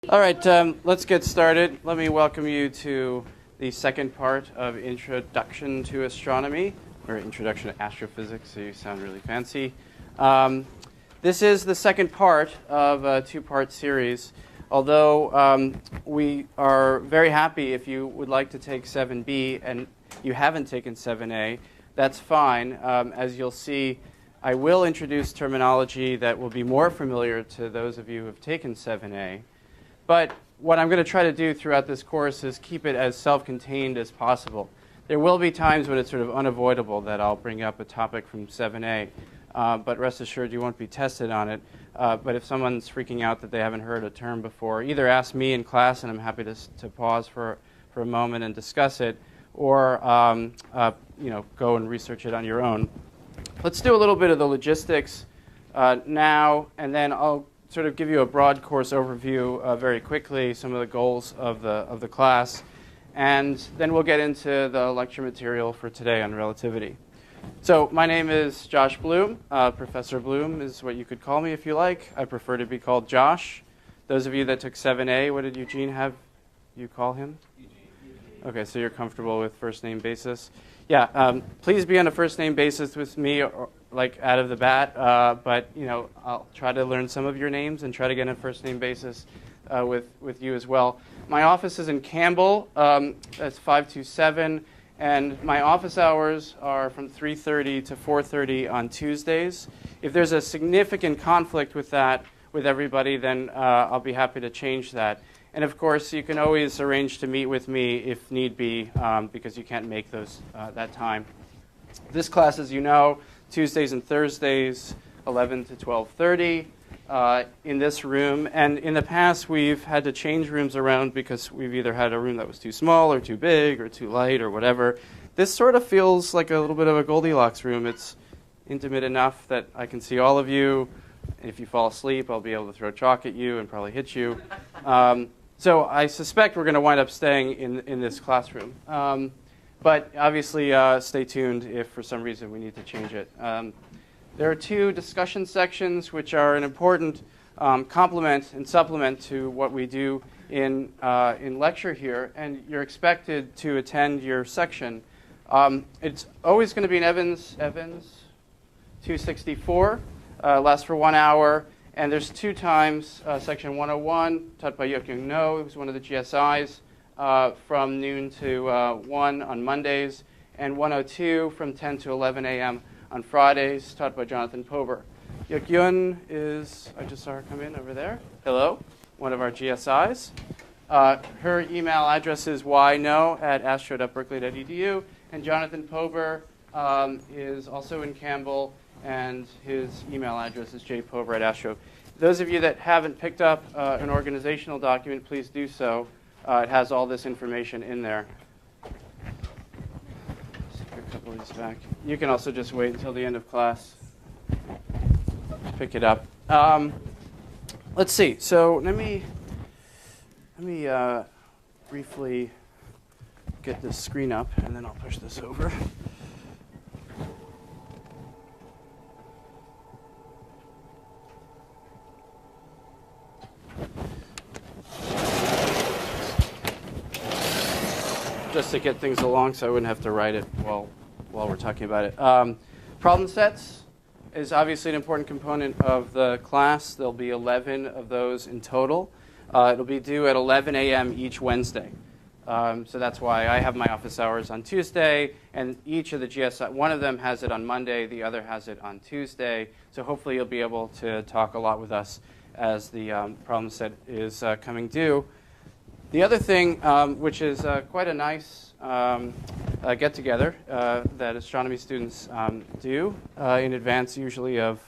All right, let's get started. Let me welcome you to the second part of Introduction to Astronomy, or Introduction to Astrophysics, so you sound really fancy. This is the second part of a two-part series, although we are very happy if you would like to take 7B and you haven't taken 7A, that's fine. As you'll see, I will introduce terminology that will be more familiar to those of you who have taken 7A. But what I'm going to try to do throughout this course is keep it as self-contained as possible. There will be times when it's sort of unavoidable that I'll bring up a topic from 7A, but rest assured you won't be tested on it. But if someone's freaking out that they haven't heard a term before, either ask me in class, and I'm happy to pause for a moment and discuss it, or go and research it on your own. Let's do a little bit of the logistics now, and then I'll sort of give you a broad course overview very quickly, some of the goals of the class, and then we'll get into the lecture material for today on relativity. So my name is Josh Bloom. Professor Bloom is what you could call me if you like. I prefer to be called Josh. Those of you that took 7A, what did Eugene have you call him? Okay, so you're comfortable with first name basis. Yeah, please be on a first name basis with me, like out of the bat. But I'll try to learn some of your names and try to get on a first name basis with you as well. My office is in Campbell. That's 527, and my office hours are from 3:30 to 4:30 on Tuesdays. If there's a significant conflict with that with everybody, then I'll be happy to change that. And of course, you can always arrange to meet with me if need be, because you can't make those that time. This class, as you know, Tuesdays and Thursdays, 11 to 12:30 in this room. And in the past, we've had to change rooms around because we've either had a room that was too small or too big or too light or whatever. This sort of feels like a little bit of a Goldilocks room. It's intimate enough that I can see all of you. If you fall asleep, I'll be able to throw chalk at you and probably hit you. So I suspect we're going to wind up staying in this classroom. But obviously, stay tuned if for some reason we need to change it. There are two discussion sections which are an important complement and supplement to what we do in lecture here. And you're expected to attend your section. It's always going to be in Evans 264. Lasts for 1 hour. And there's two times, section 101, taught by Yeok Young No, who's one of the GSIs, from noon to 1 on Mondays, and 102 from 10 to 11 a.m. on Fridays, taught by Jonathan Pover. Yeok Young is, I just saw her come in over there. Hello, one of our GSIs. Her email address is yno@astro.berkeley.edu, and Jonathan Pover is also in Campbell, and his email address is jpover@astro. Those of you that haven't picked up an organizational document, please do so. It has all this information in there. Stick a couple of these back. You can also just wait until the end of class to pick it up. Let's see. So let me briefly get this screen up, and then I'll push this over. Just to get things along so I wouldn't have to write it while we're talking about it. Problem sets is obviously an important component of the class. There'll be 11 of those in total. It'll be due at 11 a.m. each Wednesday. So that's why I have my office hours on Tuesday, and each of the GSI, one of them has it on Monday, the other has it on Tuesday. So hopefully you'll be able to talk a lot with us as the problem set is coming due. The other thing, which is quite a nice get-together that astronomy students do in advance usually of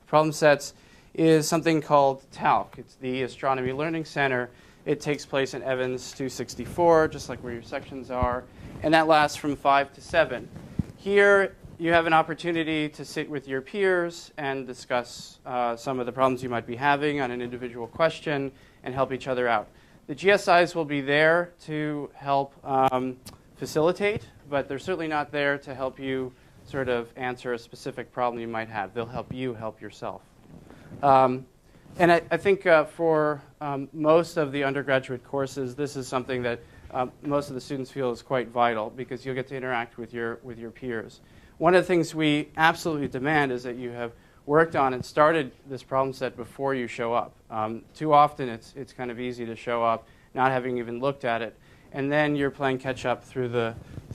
problem sets, is something called TALC. It's the Astronomy Learning Center. It takes place in Evans 264, just like where your sections are, and that lasts from 5 to 7. Here, you have an opportunity to sit with your peers and discuss some of the problems you might be having on an individual question and help each other out. The GSIs will be there to help facilitate, but they're certainly not there to help you sort of answer a specific problem you might have. They'll help you help yourself. And I think for most of the undergraduate courses, this is something that most of the students feel is quite vital because you'll get to interact with your peers. One of the things we absolutely demand is that you have worked on and started this problem set before you show up. Too often it's kind of easy to show up not having even looked at it, and then you're playing catch up through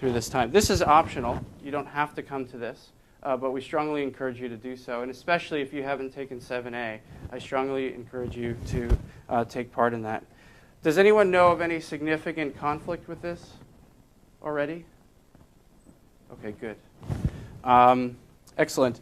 this time. This is optional. You don't have to come to this, but we strongly encourage you to do so, and especially if you haven't taken 7A, I strongly encourage you to take part in that. Does anyone know of any significant conflict with this already? Okay, good. Excellent.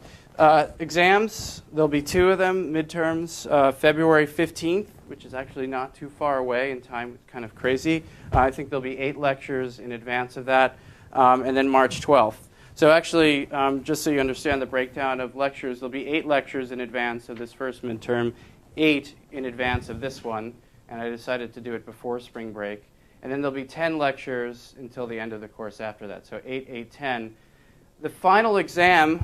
Exams, there'll be 2 of them, midterms, February 15th, which is actually not too far away in time, kind of crazy. I think there'll be 8 lectures in advance of that, and then March 12th. So actually, just so you understand the breakdown of lectures, there'll be 8 lectures in advance of this first midterm, 8 in advance of this one, and I decided to do it before spring break. And then there'll be 10 lectures until the end of the course after that, so 8, 8, 10. The final exam,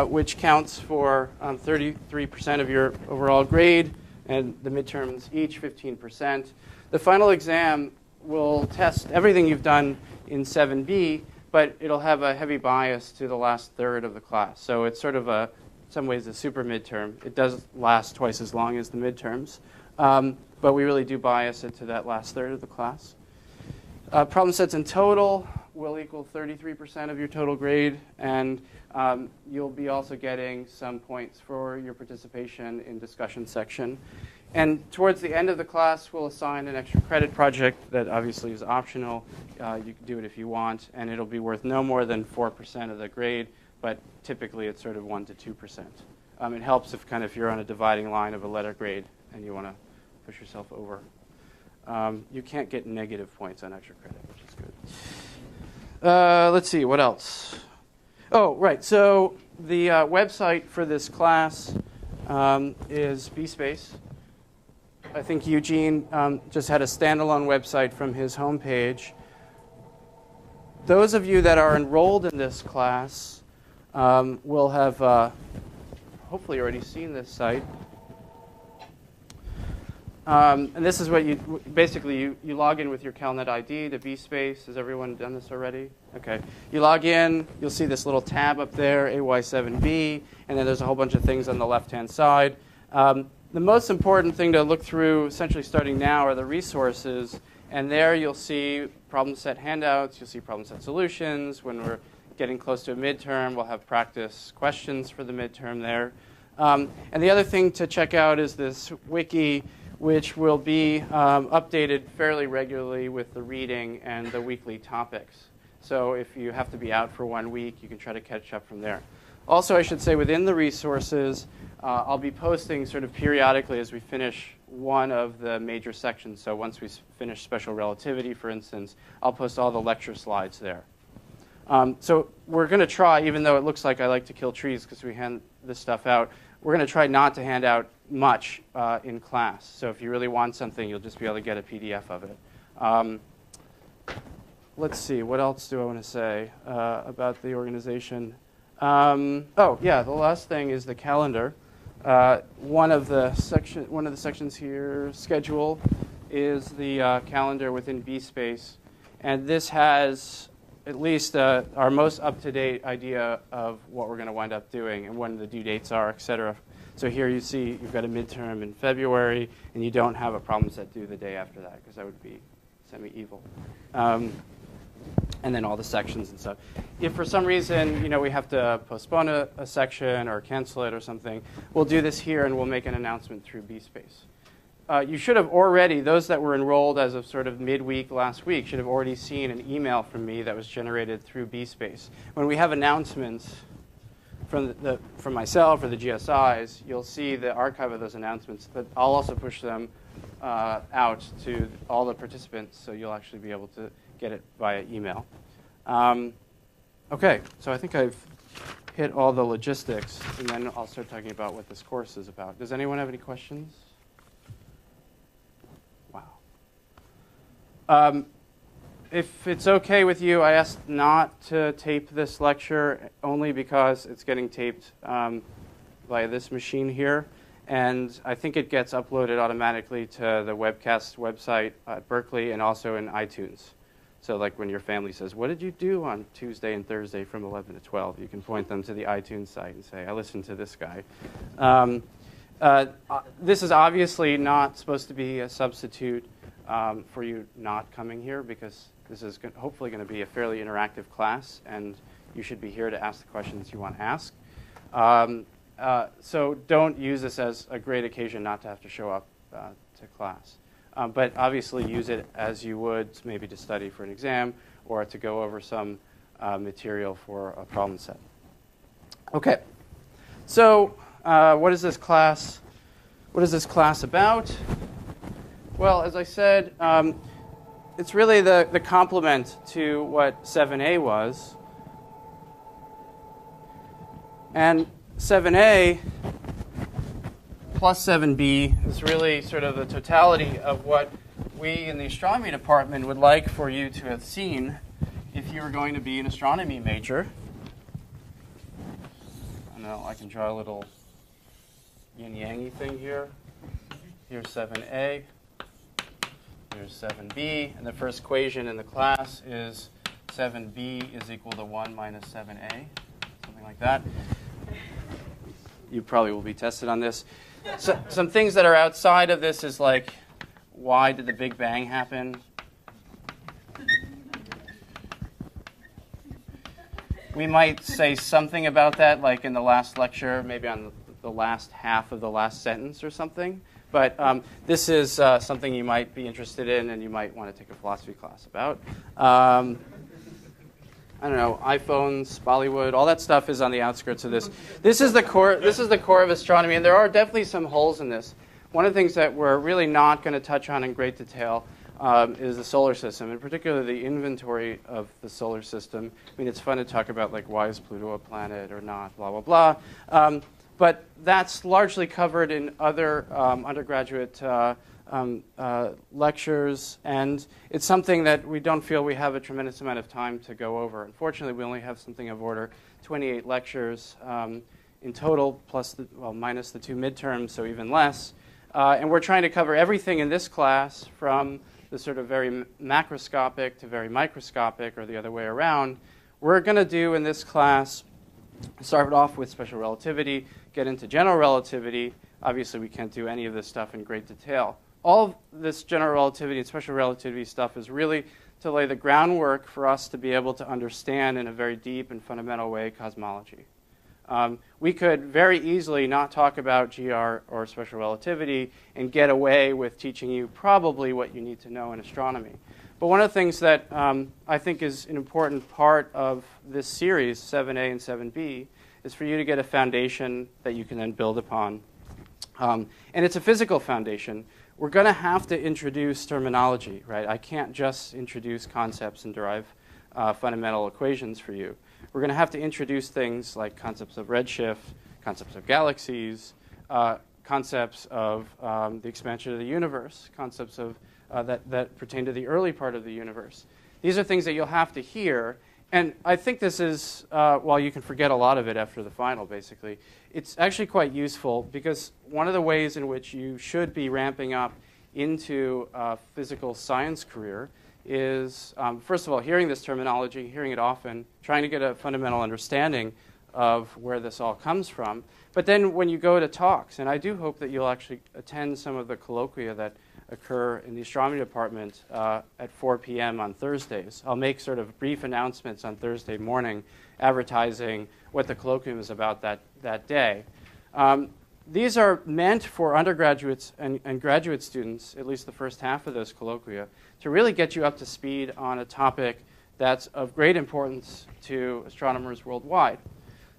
which counts for 33% of your overall grade, and the midterms each 15%, the final exam will test everything you've done in 7B, but it'll have a heavy bias to the last third of the class. So it's sort of in some ways a super midterm. It does last twice as long as the midterms, but we really do bias it to that last third of the class. Problem sets in total will equal 33% of your total grade, and you'll be also getting some points for your participation in discussion section. And towards the end of the class, we'll assign an extra credit project that obviously is optional. You can do it if you want, and it'll be worth no more than 4% of the grade, but typically it's sort of 1 to 2%. It helps if you're on a dividing line of a letter grade and you want to push yourself over. You can't get negative points on extra credit, which is good. Let's see, what else? Oh, right. So the website for this class is BSpace. I think Eugene just had a standalone website from his homepage. Those of you that are enrolled in this class will have hopefully already seen this site. And this is what you log in with your CalNet ID to BSpace. Has everyone done this already? Okay. You log in, you'll see this little tab up there, AY7B, and then there's a whole bunch of things on the left-hand side. The most important thing to look through, essentially starting now, are the resources. And there you'll see problem set handouts, you'll see problem set solutions. When we're getting close to a midterm, we'll have practice questions for the midterm there. And the other thing to check out is this wiki, which will be updated fairly regularly with the reading and the weekly topics. So if you have to be out for 1 week, you can try to catch up from there. Also, I should say within the resources, I'll be posting sort of periodically as we finish one of the major sections. So once we finish special relativity, for instance, I'll post all the lecture slides there. So we're going to try, even though it looks like I like to kill trees because we hand this stuff out, we're going to try not to hand out much in class. So if you really want something, you'll just be able to get a PDF of it. Let's see, what else do I want to say about the organization? Oh, yeah, the last thing is the calendar. One of the sections here, schedule, is the calendar within BSpace. And this has at least our most up-to-date idea of what we're going to wind up doing and when the due dates are, et cetera. So here you see you've got a midterm in February, and you don't have a problem set due the day after that, because that would be semi-evil. And then all the sections and stuff. If for some reason we have to postpone a section or cancel it or something, we'll do this here and we'll make an announcement through BSpace. You should have already, those that were enrolled as of sort of midweek last week, should have already seen an email from me that was generated through BSpace. When we have announcements from myself or the GSIs, you'll see the archive of those announcements, but I'll also push them out to all the participants, so you'll actually be able to get it via email. Okay, so I think I've hit all the logistics, and then I'll start talking about what this course is about. Does anyone have any questions? Wow. If it's okay with you, I asked not to tape this lecture only because it's getting taped via this machine here. And I think it gets uploaded automatically to the webcast website at Berkeley and also in iTunes. So like when your family says, what did you do on Tuesday and Thursday from 11 to 12? You can point them to the iTunes site and say, I listened to this guy. This is obviously not supposed to be a substitute for you not coming here, because this is hopefully going to be a fairly interactive class, and you should be here to ask the questions you want to ask. So don't use this as a great occasion not to have to show up to class. But obviously use it as you would maybe to study for an exam or to go over some material for a problem set. Okay, so what is this class about? Well, as I said, it's really the complement to what 7a was. And 7a plus 7b is really sort of the totality of what we in the astronomy department would like for you to have seen if you were going to be an astronomy major. I know I can draw a little yin-yang-y thing here. Here's 7a. Here's 7b. And the first equation in the class is 7b is equal to 1 minus 7a. Something like that. You probably will be tested on this. So, some things that are outside of this is like, why did the Big Bang happen? We might say something about that, like in the last lecture, maybe on the last half of the last sentence or something. But this is something you might be interested in and you might want to take a philosophy class about. I don't know, iPhones, Bollywood, all that stuff is on the outskirts of this. This is the core of astronomy, and there are definitely some holes in this. One of the things that we're really not going to touch on in great detail is the solar system, and particularly the inventory of the solar system. I mean, it's fun to talk about, like, why is Pluto a planet or not, blah, blah, blah. But that's largely covered in other undergraduate lectures, and it's something that we don't feel we have a tremendous amount of time to go over. Unfortunately, we only have something of order 28 lectures in total, plus minus the 2 midterms, so even less. And we're trying to cover everything in this class, from the sort of very macroscopic to very microscopic, or the other way around. We're going to do in this class, start off with special relativity, get into general relativity. Obviously, we can't do any of this stuff in great detail. All of this general relativity and special relativity stuff is really to lay the groundwork for us to be able to understand in a very deep and fundamental way cosmology. We could very easily not talk about GR or special relativity and get away with teaching you probably what you need to know in astronomy. But one of the things that I think is an important part of this series, 7a and 7b, is for you to get a foundation that you can then build upon. And it's a physical foundation. We're going to have to introduce terminology, right? I can't just introduce concepts and derive fundamental equations for you. We're going to have to introduce things like concepts of redshift, concepts of galaxies, concepts of the expansion of the universe, concepts of that pertain to the early part of the universe. These are things that you'll have to hear. And I think this is, while you can forget a lot of it after the final, basically, it's actually quite useful, because one of the ways in which you should be ramping up into a physical science career is, first of all, hearing this terminology, hearing it often, trying to get a fundamental understanding of where this all comes from. But then when you go to talks, and I do hope that you'll actually attend some of the colloquia that occur in the astronomy department at 4 p.m. on Thursdays. I'll make sort of brief announcements on Thursday morning advertising what the colloquium is about that day. These are meant for undergraduates and graduate students, at least the first half of those colloquia, to really get you up to speed on a topic that's of great importance to astronomers worldwide.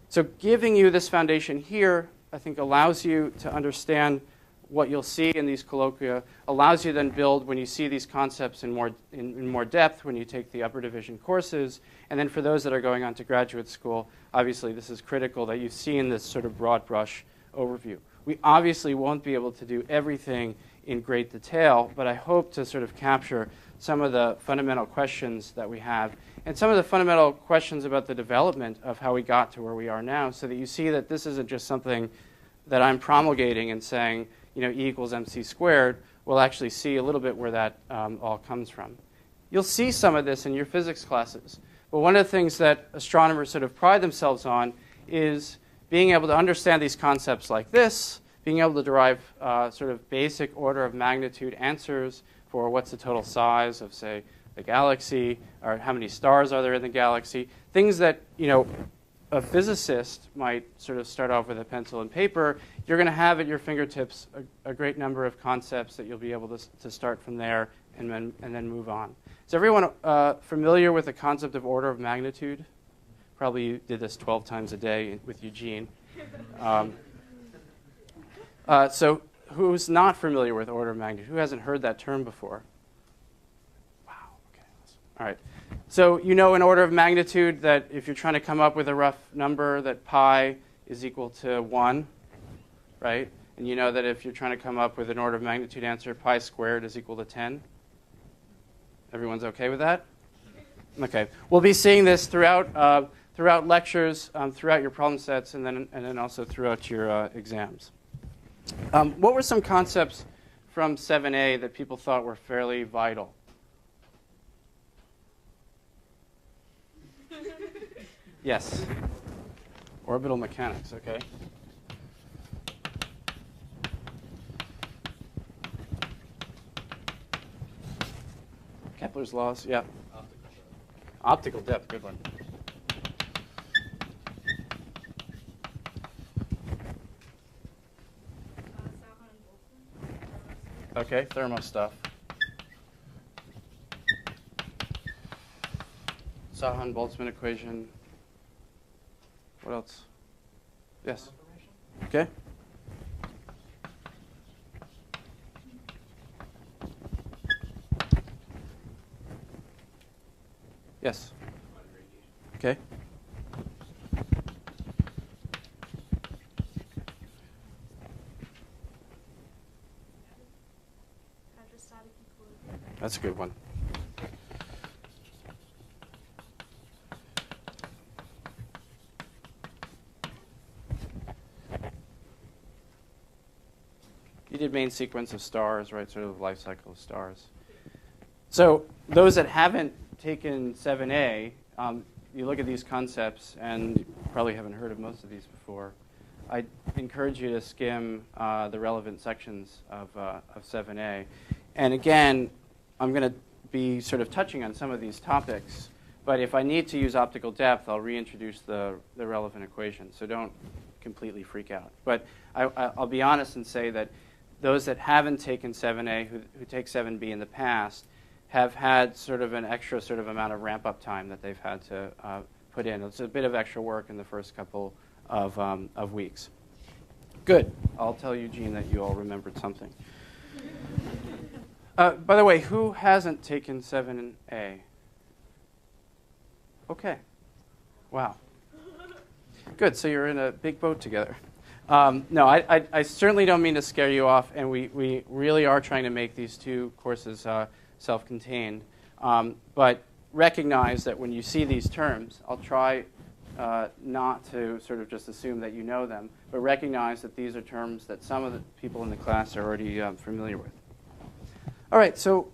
So giving you this foundation here, I think, allows you to understand what you'll see in these colloquia, allows you then build when you see these concepts in more depth when you take the upper division courses. And then for those that are going on to graduate school, obviously this is critical that you've seen this sort of broad brush overview. We obviously won't be able to do everything in great detail, but I hope to sort of capture some of the fundamental questions that we have and some of the fundamental questions about the development of how we got to where we are now, so that you see that this isn't just something that I'm promulgating and saying, E equals mc squared, we'll actually see a little bit where that all comes from. You'll see some of this in your physics classes. But one of the things that astronomers sort of pride themselves on is being able to understand these concepts like this, being able to derive sort of basic order of magnitude answers for what's the total size of, say, the galaxy, or how many stars are there in the galaxy, things that, a physicist might sort of start off with a pencil and paper. You're going to have at your fingertips a great number of concepts that you'll be able to start from there and then move on. Is everyone familiar with the concept of order of magnitude? Probably you did this 12 times a day with Eugene. So who's not familiar with order of magnitude? Who hasn't heard that term before? Wow. Okay. All right. So in order of magnitude that if you're trying to come up with a rough number that pi is equal to 1, right? And you know that if you're trying to come up with an order of magnitude answer, pi squared is equal to 10. Everyone's okay with that? Okay. We'll be seeing this throughout lectures, throughout your problem sets, and then also throughout your exams. What were some concepts from 7a that people thought were fairly vital? Yes. Orbital mechanics, okay. Kepler's laws, yeah. Optical depth, good one. Okay, thermo stuff. Sahan-Boltzmann equation. What else? Yes. Okay. Yes. Okay. That's a good one. You did main sequence of stars, right? Sort of life cycle of stars. So those that haven't taken 7a, you look at these concepts, and you probably haven't heard of most of these before. I encourage you to skim the relevant sections of 7a. And again, I'm going to be sort of touching on some of these topics. But if I need to use optical depth, I'll reintroduce the relevant equation. So don't completely freak out. But I'll be honest and say that those that haven't taken 7a, who take 7b in the past, have had sort of an extra sort of amount of ramp-up time that they've had to put in. It's a bit of extra work in the first couple of weeks. Good. I'll tell Eugene that you all remembered something. By the way, who hasn't taken 7a? Okay. Wow. Good. So you're in a big boat together. No, I certainly don't mean to scare you off, and we really are trying to make these two courses self-contained. But recognize that when you see these terms, I'll try not to sort of just assume that you know them, but recognize that these are terms that some of the people in the class are already familiar with. All right, so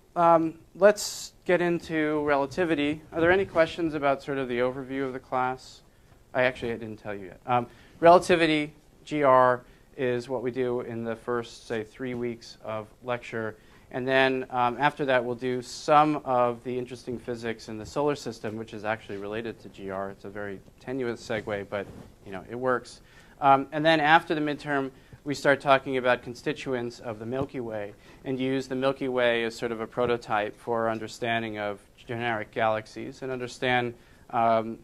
let's get into relativity. Are there any questions about sort of the overview of the class? I didn't tell you yet. Relativity, GR, is what we do in the first, say, 3 weeks of lecture. And then after that, we'll do some of the interesting physics in the solar system, which is actually related to GR. It's a very tenuous segue, but it works. And then after the midterm, we start talking about constituents of the Milky Way and use the Milky Way as sort of a prototype for our understanding of generic galaxies and understand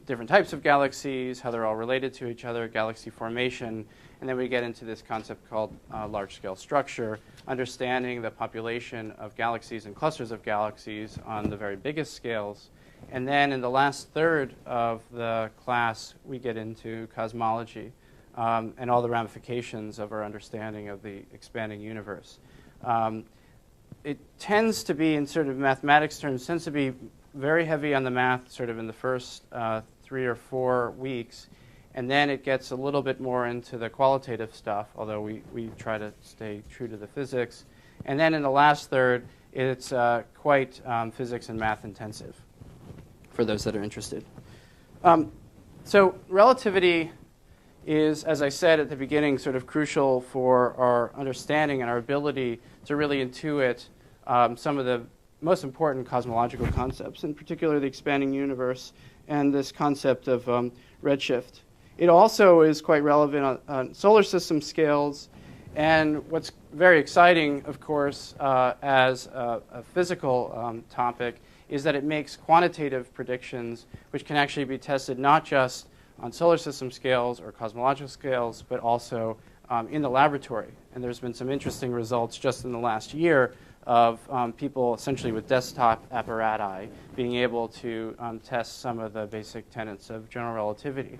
different types of galaxies, how they're all related to each other, galaxy formation. And then we get into this concept called large-scale structure, understanding the population of galaxies and clusters of galaxies on the very biggest scales. And then in the last third of the class, we get into cosmology and all the ramifications of our understanding of the expanding universe. It tends to be, in sort of mathematics terms, tends to be very heavy on the math sort of in the first 3 or 4 weeks. and then it gets a little bit more into the qualitative stuff, although we try to stay true to the physics. And then in the last third, it's quite physics and math intensive for those that are interested. So relativity is, as I said at the beginning, sort of crucial for our understanding and our ability to really intuit some of the most important cosmological concepts, in particular the expanding universe and this concept of redshift. It also is quite relevant on solar system scales, and what's very exciting, of course, as a physical topic, is that it makes quantitative predictions which can actually be tested not just on solar system scales or cosmological scales, but also in the laboratory. And there's been some interesting results just in the last year of people essentially with desktop apparatus being able to test some of the basic tenets of general relativity.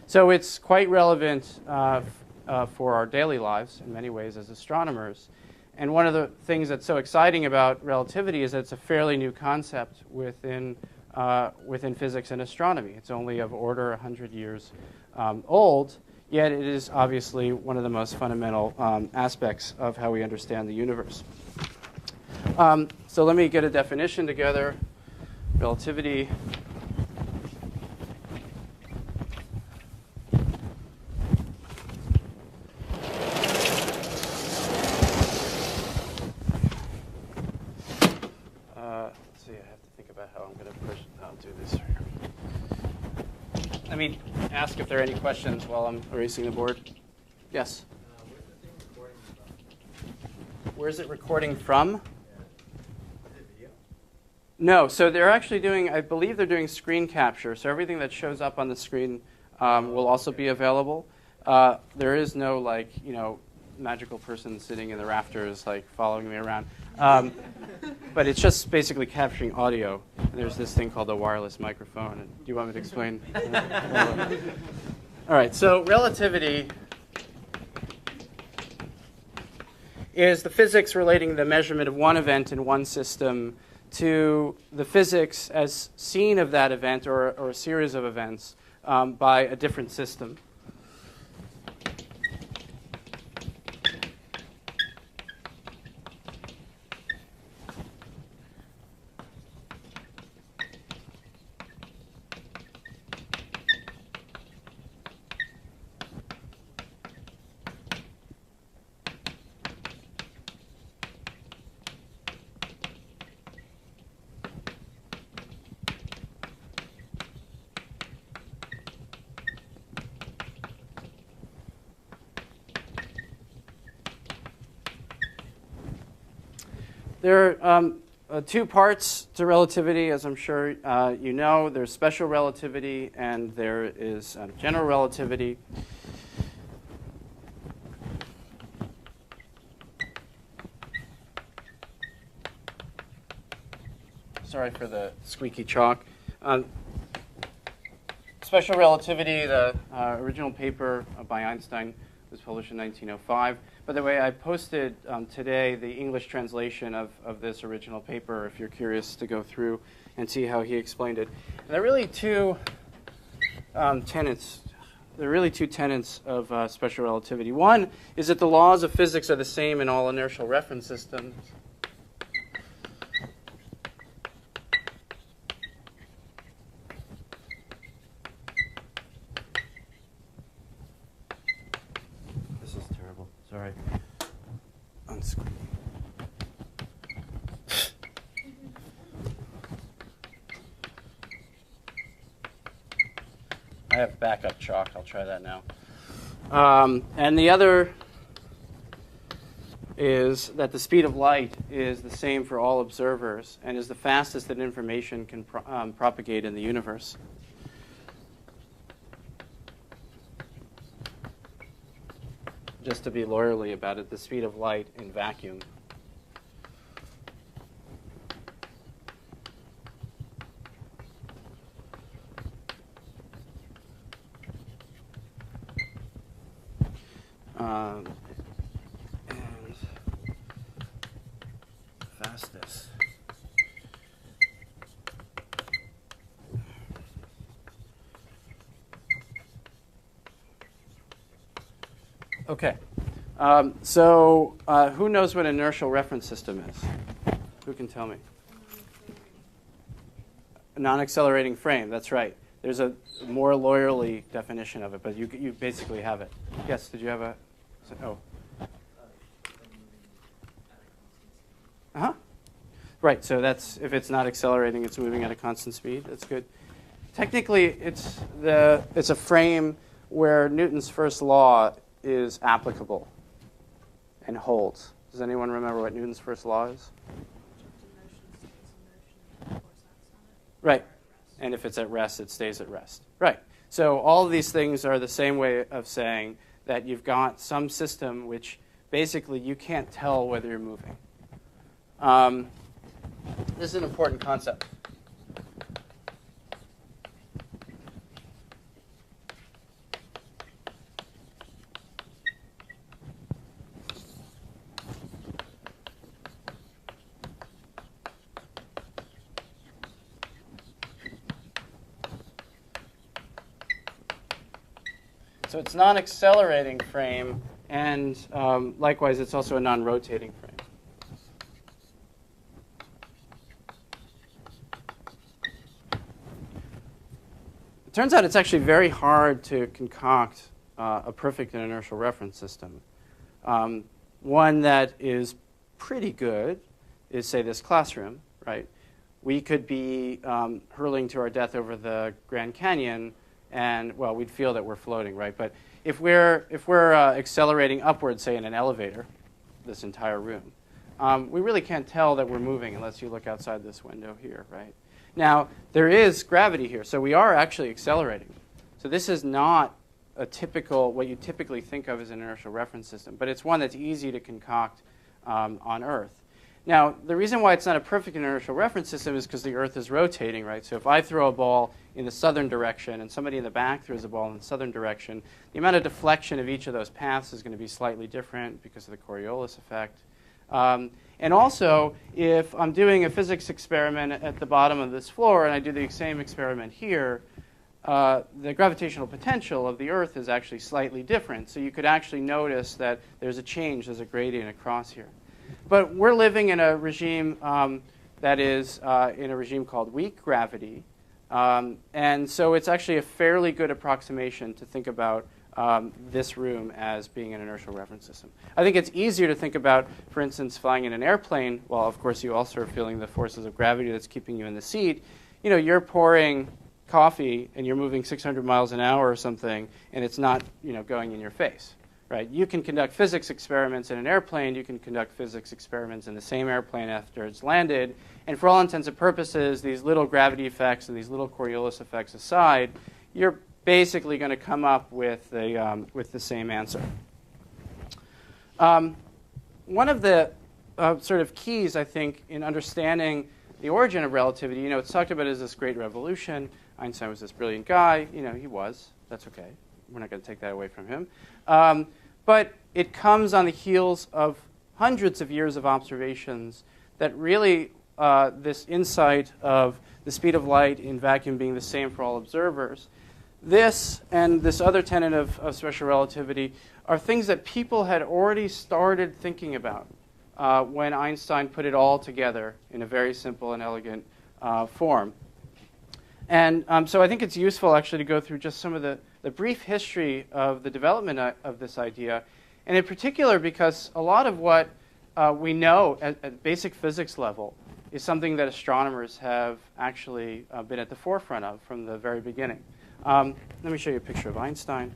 So it's quite relevant for our daily lives in many ways as astronomers. And one of the things that's so exciting about relativity is that it's a fairly new concept within physics and astronomy. It's only of order 100 years old, yet it is obviously one of the most fundamental aspects of how we understand the universe. So let me get a definition together. Relativity. Let's see, I have to think about how I'm going to push. I'll do this here. Let me ask if there are any questions while I'm erasing the board. Yes? Where's it recording from? No, so they're actually doing, I believe they're doing screen capture. So everything that shows up on the screen will also be available. There is no, like, magical person sitting in the rafters, like, following me around. But it's just basically capturing audio. There's this thing called a wireless microphone. Do you want me to explain? All right, so relativity is the physics relating the measurement of one event in one system to the physics as seen of that event or a series of events by a different system. There are two parts to relativity, as I'm sure you know. There's special relativity and there is general relativity. Sorry for the squeaky chalk. Special relativity, the original paper by Einstein was published in 1905. By the way, I posted today the English translation of this original paper if you're curious to go through and see how he explained it. And there are really two tenets. There are really two tenets of special relativity. One is that the laws of physics are the same in all inertial reference systems. Sorry. Unscrew. I have backup chalk. I'll try that now. And the other is that the speed of light is the same for all observers and is the fastest that information can propagate in the universe. Just to be lawyerly about it, the speed of light in vacuum. And fastest. Okay. So who knows what an inertial reference system is? Who can tell me? A non-accelerating frame, that's right. There's a more lawyerly definition of it, but you basically have it. Yes, did you have a... Oh. Uh-huh. Right, so that's, if it's not accelerating, it's moving at a constant speed. That's good. Technically, it's a frame where Newton's first law is applicable and holds. Does anyone remember what Newton's first law is? Right. And if it's at rest, it stays at rest. Right. So all of these things are the same way of saying that you've got some system which basically you can't tell whether you're moving. This is an important concept. So it's non-accelerating frame, and likewise, it's also a non-rotating frame. It turns out it's actually very hard to concoct a perfect inertial reference system. One that is pretty good is, say, this classroom, right? We could be hurling to our death over the Grand Canyon, and, well, we'd feel that we're floating, right? But if we're accelerating upwards, say, in an elevator, this entire room, we really can't tell that we're moving unless you look outside this window here, right? Now, there is gravity here, so we are actually accelerating. So this is not a typical, what you typically think of as an inertial reference system, but it's one that's easy to concoct on Earth. Now, the reason why it's not a perfect inertial reference system is because the Earth is rotating, right? So if I throw a ball in the southern direction and somebody in the back throws a ball in the southern direction, the amount of deflection of each of those paths is going to be slightly different because of the Coriolis effect. And also, if I'm doing a physics experiment at the bottom of this floor and I do the same experiment here, the gravitational potential of the Earth is actually slightly different. So you could actually notice that there's a change, there's a gradient across here. But we're living in a regime that is in a regime called weak gravity. And so it's actually a fairly good approximation to think about this room as being an inertial reference system. I think it's easier to think about, for instance, flying in an airplane. Well, of course, you also are feeling the forces of gravity that's keeping you in the seat. You know, you're pouring coffee and you're moving 600 miles an hour or something, and it's not, you know, going in your face. Right? You can conduct physics experiments in an airplane. You can conduct physics experiments in the same airplane after it's landed. And for all intents and purposes, these little gravity effects and these little Coriolis effects aside, you're basically going to come up with the same answer. One of the sort of keys, I think, in understanding the origin of relativity, you know, it's talked about as this great revolution. Einstein was this brilliant guy. You know, he was. That's okay. We're not going to take that away from him. But it comes on the heels of hundreds of years of observations that really this insight of the speed of light in vacuum being the same for all observers, this and this other tenet of special relativity are things that people had already started thinking about when Einstein put it all together in a very simple and elegant form. And so I think it's useful actually to go through just some of the brief history of the development of this idea, and in particular because a lot of what we know at basic physics level is something that astronomers have actually been at the forefront of from the very beginning. Let me show you a picture of Einstein.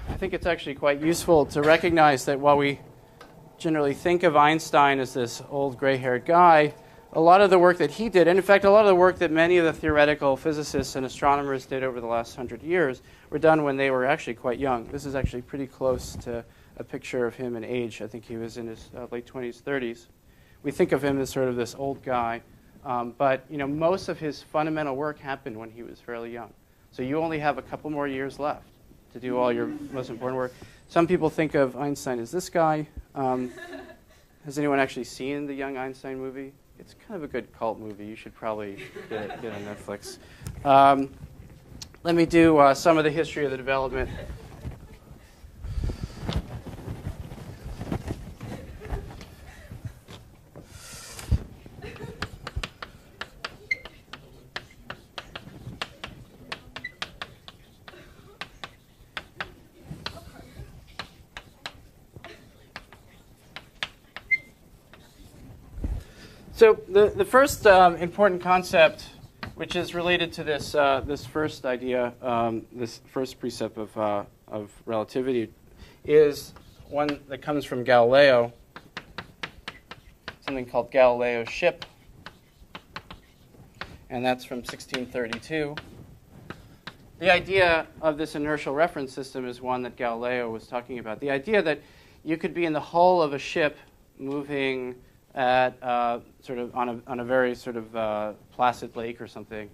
I think it's actually quite useful to recognize that while we generally think of Einstein as this old gray-haired guy, a lot of the work that he did, and in fact, a lot of the work that many of the theoretical physicists and astronomers did over the last 100 years were done when they were actually quite young. This is actually pretty close to a picture of him in age. I think he was in his late 20s, 30s. We think of him as sort of this old guy, but you know, most of his fundamental work happened when he was fairly young. So you only have a couple more years left to do all your most important work. Some people think of Einstein as this guy. Has anyone actually seen the Young Einstein movie? It's kind of a good cult movie. You should probably get it on Netflix. Let me do some of the history of the development. So the first important concept, which is related to this this first idea, this first precept of relativity, is one that comes from Galileo, something called Galileo's ship, and that's from 1632. The idea of this inertial reference system is one that Galileo was talking about. The idea that you could be in the hull of a ship moving at sort of on a very sort of placid lake or something,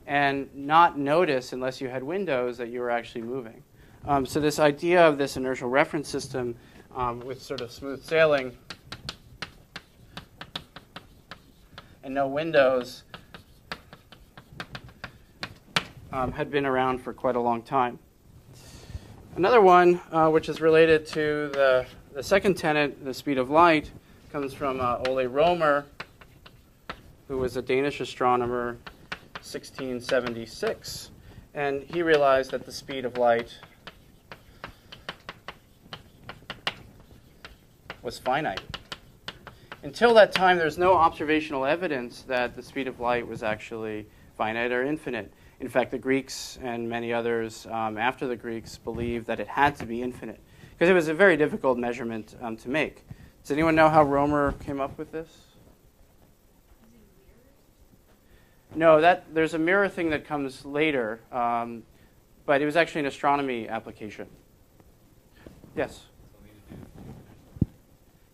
and not notice unless you had windows that you were actually moving. So this idea of this inertial reference system with sort of smooth sailing and no windows had been around for quite a long time. Another one, which is related to the second tenet, the speed of light, comes from Ole Romer, who was a Danish astronomer, 1676. And he realized that the speed of light was finite. Until that time, there's no observational evidence that the speed of light was actually finite or infinite. In fact, the Greeks and many others after the Greeks believed that it had to be infinite, because it was a very difficult measurement to make. Does anyone know how Romer came up with this? No, there's a mirror thing that comes later, but it was actually an astronomy application. Yes?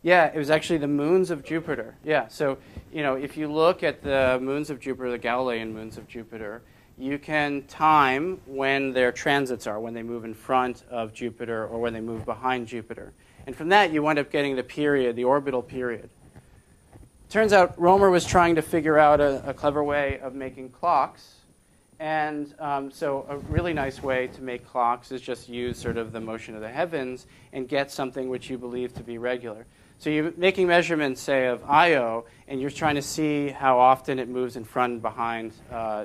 Yeah, it was actually the moons of Jupiter. Yeah, so if you look at the moons of Jupiter, the Galilean moons of Jupiter, you can time when their transits are, when they move in front of Jupiter or when they move behind Jupiter. And from that, you wind up getting the period, the orbital period. Turns out Romer was trying to figure out a clever way of making clocks. And so a really nice way to make clocks is just use sort of the motion of the heavens and get something which you believe to be regular. So you're making measurements, say, of Io, and you're trying to see how often it moves in front and behind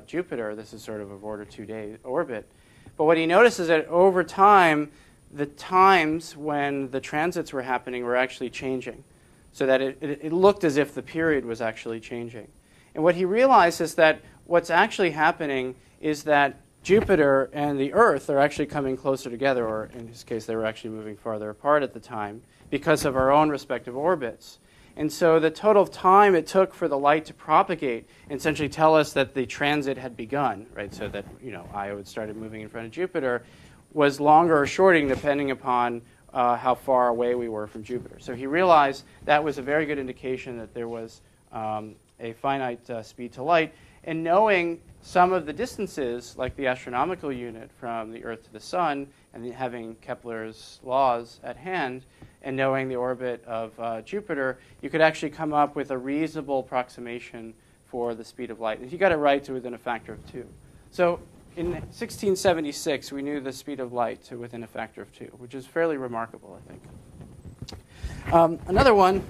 Jupiter. This is sort of a order 2-day orbit. But what he noticed is that over time, the times when the transits were happening were actually changing, so that it looked as if the period was actually changing. And what he realized is that what's actually happening is that Jupiter and the Earth are actually coming closer together, or in his case, they were actually moving farther apart at the time, because of our own respective orbits. And so the total time it took for the light to propagate and essentially tell us that the transit had begun, right? So that Io had started moving in front of Jupiter, was longer or shorter depending upon how far away we were from Jupiter. So he realized that was a very good indication that there was a finite speed to light. And knowing some of the distances, like the astronomical unit from the Earth to the Sun, and having Kepler's laws at hand, and knowing the orbit of Jupiter, you could actually come up with a reasonable approximation for the speed of light. And he got it right to within a factor of 2. So in 1676, we knew the speed of light to within a factor of 2, which is fairly remarkable, I think. Another one,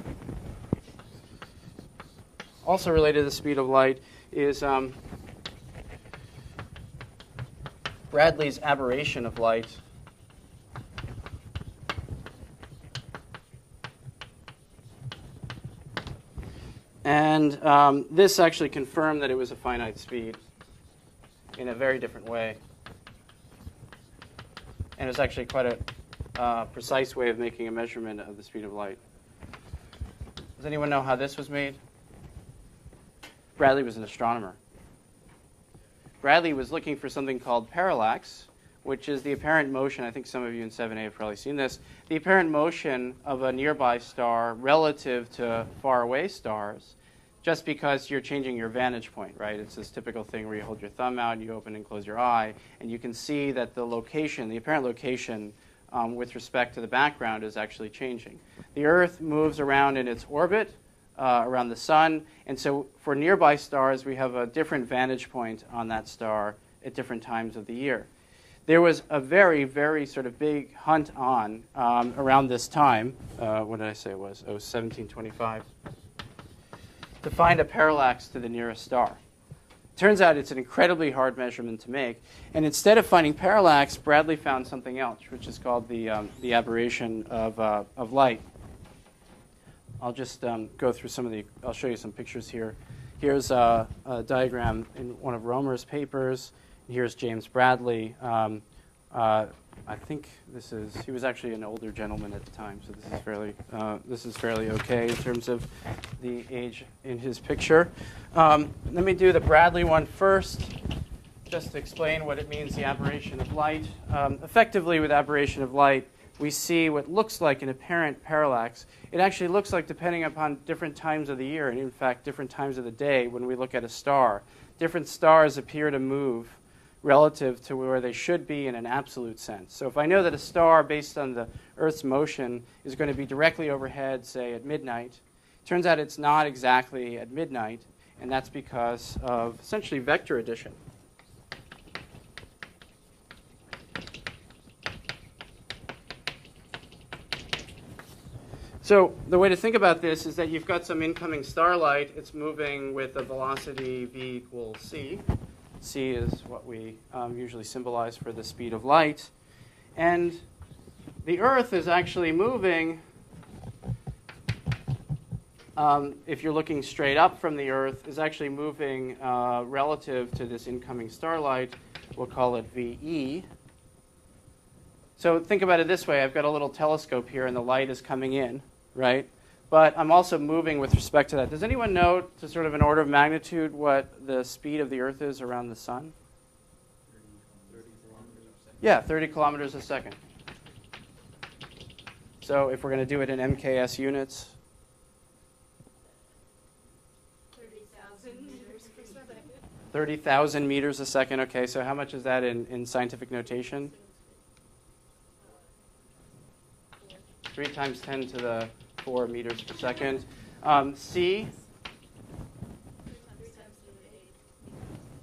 also related to the speed of light, is Bradley's aberration of light. And this actually confirmed that it was a finite speed in a very different way. And it's actually quite a precise way of making a measurement of the speed of light. Does anyone know how this was made? Bradley was an astronomer. Bradley was looking for something called parallax, which is the apparent motion. I think some of you in 7A have probably seen this. The apparent motion of a nearby star relative to faraway stars, just because you're changing your vantage point, right? It's this typical thing where you hold your thumb out, you open and close your eye, and you can see that the location, the apparent location with respect to the background is actually changing. The Earth moves around in its orbit around the sun, and so for nearby stars, we have a different vantage point on that star at different times of the year. There was a very, very sort of big hunt on around this time. What did I say it was? Oh, 1725. To find a parallax to the nearest star. Turns out it's an incredibly hard measurement to make. And instead of finding parallax, Bradley found something else, which is called the aberration of light. I'll just go through some of the, I'll show you some pictures here. Here's a diagram in one of Romer's papers. Here's James Bradley. I think he was actually an older gentleman at the time, so this is fairly okay in terms of the age in his picture. Let me do the Bradley one first, just to explain what it means, the aberration of light. Effectively, with aberration of light, we see what looks like an apparent parallax. It actually looks like, depending upon different times of the year, and in fact, different times of the day when we look at a star, different stars appear to move relative to where they should be in an absolute sense. So if I know that a star, based on the Earth's motion, is going to be directly overhead, say, at midnight, it turns out it's not exactly at midnight, and that's because of essentially vector addition. So the way to think about this is that you've got some incoming starlight. It's moving with a velocity v equals c. C is what we usually symbolize for the speed of light. And the Earth is actually moving, if you're looking straight up from the Earth, is actually moving relative to this incoming starlight. We'll call it VE. So think about it this way. I've got a little telescope here, and the light is coming in, right? But I'm also moving with respect to that. Does anyone know, to sort of an order of magnitude, what the speed of the Earth is around the sun? 30 kilometers a second. Yeah, 30 kilometers a second. So if we're going to do it in MKS units, 30,000 meters per second. 30,000 meters a second. Okay, so how much is that in scientific notation? 3 times 10 to the 4 meters per second. C?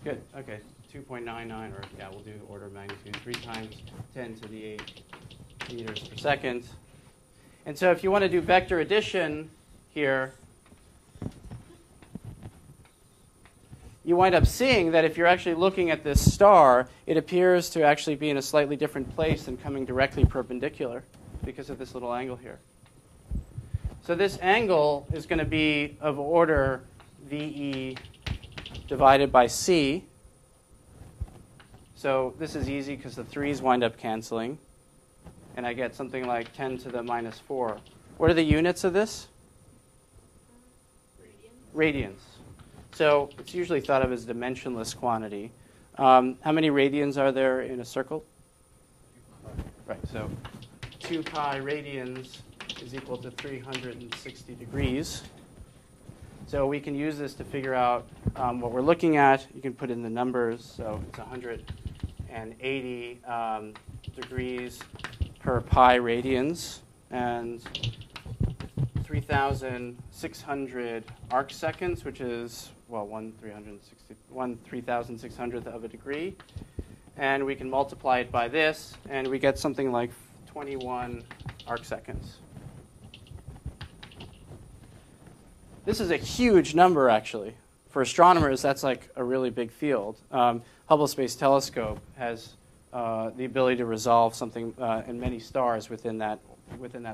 Good, okay. 2.99, or yeah, we'll do order of magnitude. 3 times 10 to the 8 meters per second. And so if you want to do vector addition here, you wind up seeing that if you're actually looking at this star, it appears to actually be in a slightly different place than coming directly perpendicular because of this little angle here. So this angle is going to be of order VE divided by C. So this is easy because the 3's wind up canceling. And I get something like 10 to the minus 4. What are the units of this? Radians. So it's usually thought of as a dimensionless quantity. How many radians are there in a circle? Right, so 2 pi radians is equal to 360 degrees. So we can use this to figure out what we're looking at. You can put in the numbers. So it's 180 degrees per pi radians, and 3,600 arc seconds, which is, well, 1/3,600th of a degree. And we can multiply it by this, and we get something like 21 arc seconds. This is a huge number, actually. For astronomers, that's like a really big field. Hubble Space Telescope has the ability to resolve something in many stars within that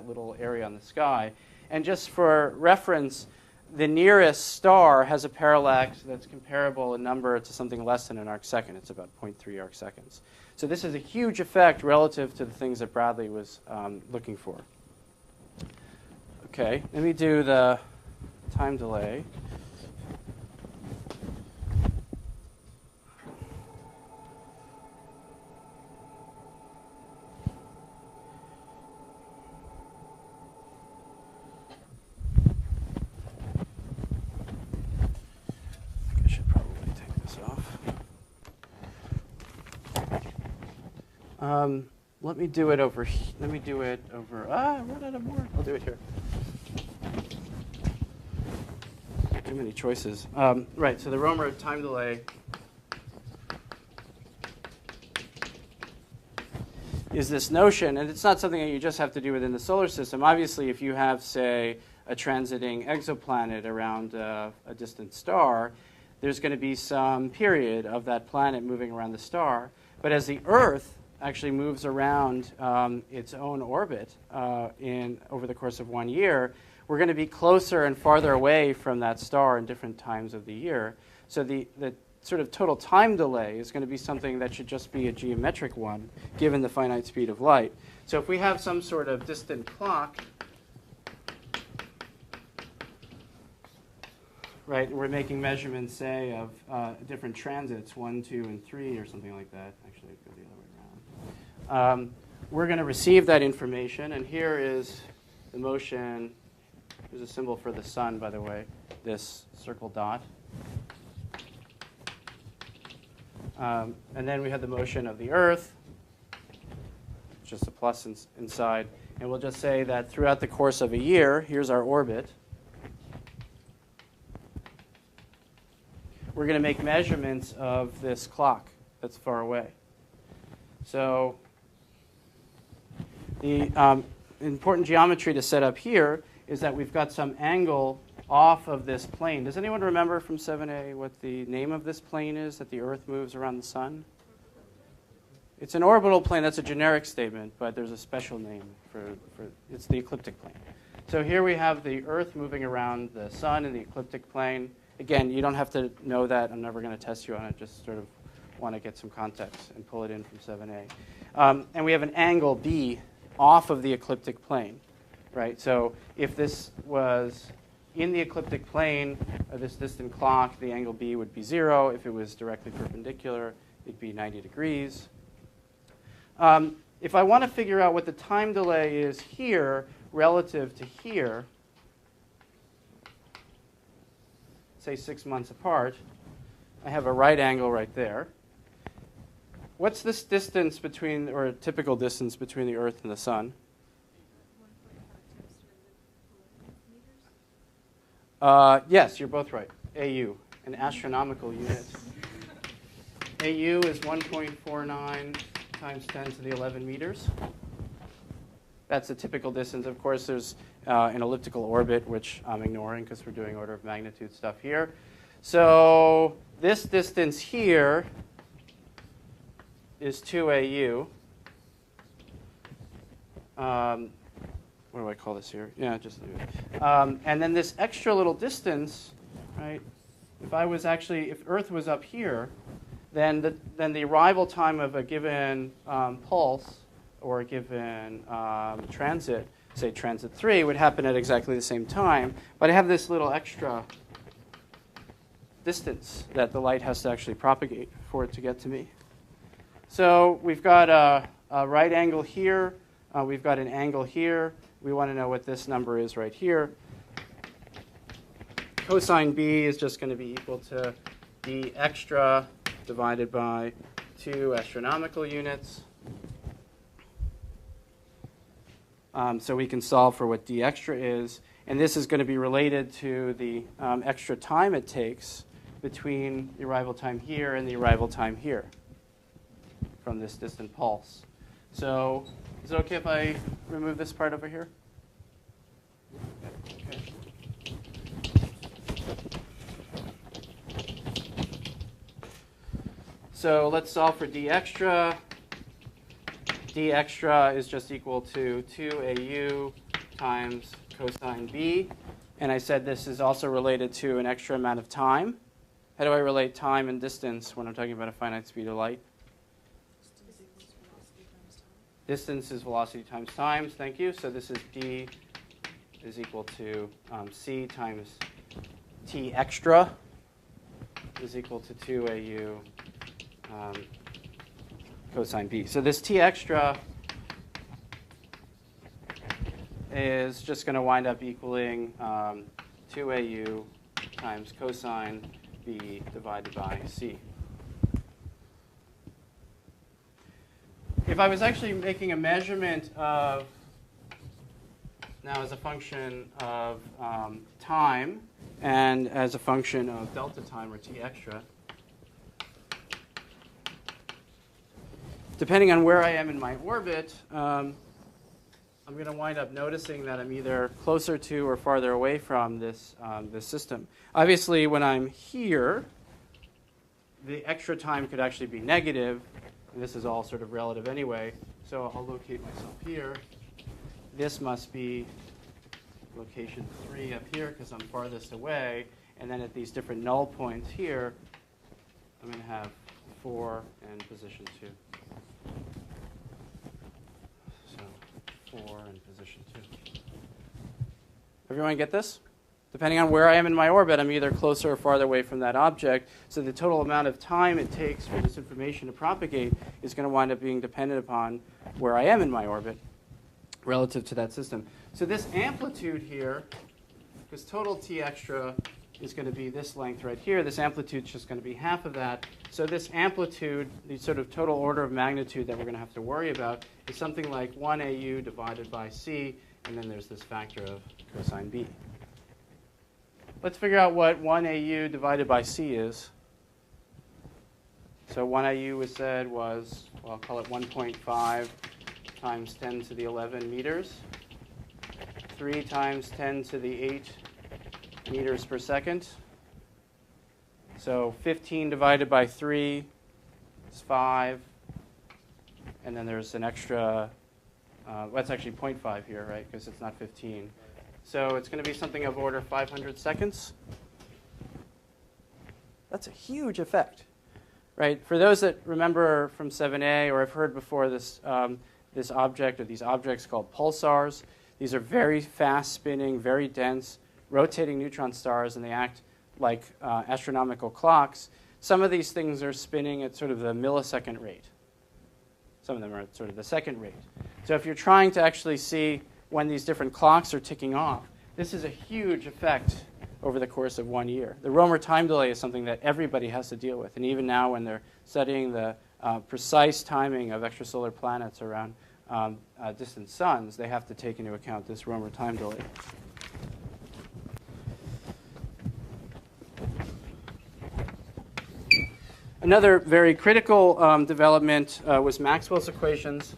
little area on the sky. And just for reference, the nearest star has a parallax that's comparable in number to something less than an arc second. It's about 0.3 arc seconds. So this is a huge effect relative to the things that Bradley was looking for. Okay, let me do the time delay. I should probably take this off. Let me do it over. Let me do it over. I run out of more. I'll do it here. Too many choices. Right. So the Romer time delay is this notion, and it's not something that you just have to do within the solar system. Obviously, if you have, say, a transiting exoplanet around a distant star, there's going to be some period of that planet moving around the star. But as the Earth actually moves around its own orbit over the course of 1 year, we're going to be closer and farther away from that star in different times of the year. So the sort of total time delay is going to be something that should just be a geometric one, given the finite speed of light. So if we have some sort of distant clock, right, and we're making measurements, say, of different transits, 1, 2, and 3, or something like that. Actually, it'd go the other way around. We're going to receive that information, and here is the motion. There's a symbol for the sun, by the way, this circle dot. And then we have the motion of the Earth, just a plus inside. And we'll just say that throughout the course of a year, here's our orbit. We're going to make measurements of this clock that's far away. So the important geometry to set up here is that we've got some angle off of this plane. Does anyone remember from 7a what the name of this plane is that the Earth moves around the sun? It's an orbital plane. That's a generic statement, but there's a special name for it's the ecliptic plane. So here we have the Earth moving around the sun in the ecliptic plane. Again, you don't have to know that. I'm never going to test you on it. Just sort of want to get some context and pull it in from 7a. And we have an angle B off of the ecliptic plane, right? So if this was in the ecliptic plane, this distant clock, the angle B would be 0. If it was directly perpendicular, it'd be 90 degrees. If I want to figure out what the time delay is here relative to here, say 6 months apart, I have a right angle right there. What's this distance between, or a typical distance between the Earth and the sun? Yes, you're both right. AU, an astronomical unit. AU is 1.49 times 10 to the 11 meters. That's a typical distance. Of course, there's an elliptical orbit, which I'm ignoring because we're doing order of magnitude stuff here. So this distance here is 2 AU. What do I call this here? Yeah, just leave it. And then this extra little distance, right? If Earth was up here, then the arrival time of a given pulse or a given transit, say transit 3, would happen at exactly the same time. But I have this little extra distance that the light has to actually propagate for it to get to me. So we've got a right angle here. We've got an angle here. We want to know what this number is right here. Cosine B is just going to be equal to d extra divided by 2 astronomical units. So we can solve for what d extra is. And this is going to be related to the extra time it takes between the arrival time here and the arrival time here from this distant pulse. So is it okay if I remove this part over here? Okay. So let's solve for d extra. D extra is just equal to 2 AU times cosine B. And I said this is also related to an extra amount of time. How do I relate time and distance when I'm talking about a finite speed of light? Distance is velocity times time. Thank you. So this is d is equal to c times t extra is equal to 2 AU cosine B. So this t extra is just going to wind up equaling 2 AU times cosine B divided by c. If I was actually making a measurement of, now as a function of time and as a function of delta time, or t extra, depending on where I am in my orbit, I'm going to wind up noticing that I'm either closer to or farther away from this system. Obviously, when I'm here, the extra time could actually be negative. And this is all sort of relative anyway. So I'll locate myself here. This must be location 3 up here because I'm farthest away. And then at these different null points here, I'm going to have 4 and position 2. So 4 and position 2. Everyone get this? Depending on where I am in my orbit, I'm either closer or farther away from that object. So the total amount of time it takes for this information to propagate is going to wind up being dependent upon where I am in my orbit relative to that system. So this amplitude here, because total t extra is going to be this length right here. This amplitude is just going to be half of that. So this amplitude, the sort of total order of magnitude that we're going to have to worry about, is something like 1 AU divided by c, and then there's this factor of cosine b. Let's figure out what 1 AU divided by c is. So 1 AU was said was, well, I'll call it 1.5 times 10 to the 11 meters. 3 times 10 to the 8 meters per second. So 15 divided by 3 is 5. And then there's an extra, well, it's actually 0.5 here, right, because it's not 15. So it's going to be something of order 500 seconds. That's a huge effect, right? For those that remember from 7a or have heard before this, this object or these objects called pulsars, these are very fast spinning, very dense, rotating neutron stars, and they act like astronomical clocks. Some of these things are spinning at sort of the millisecond rate. Some of them are at sort of the second rate. So if you're trying to actually see when these different clocks are ticking off, this is a huge effect over the course of 1 year. The Romer time delay is something that everybody has to deal with. And even now when they're studying the precise timing of extrasolar planets around distant suns, they have to take into account this Romer time delay. Another very critical development was Maxwell's equations.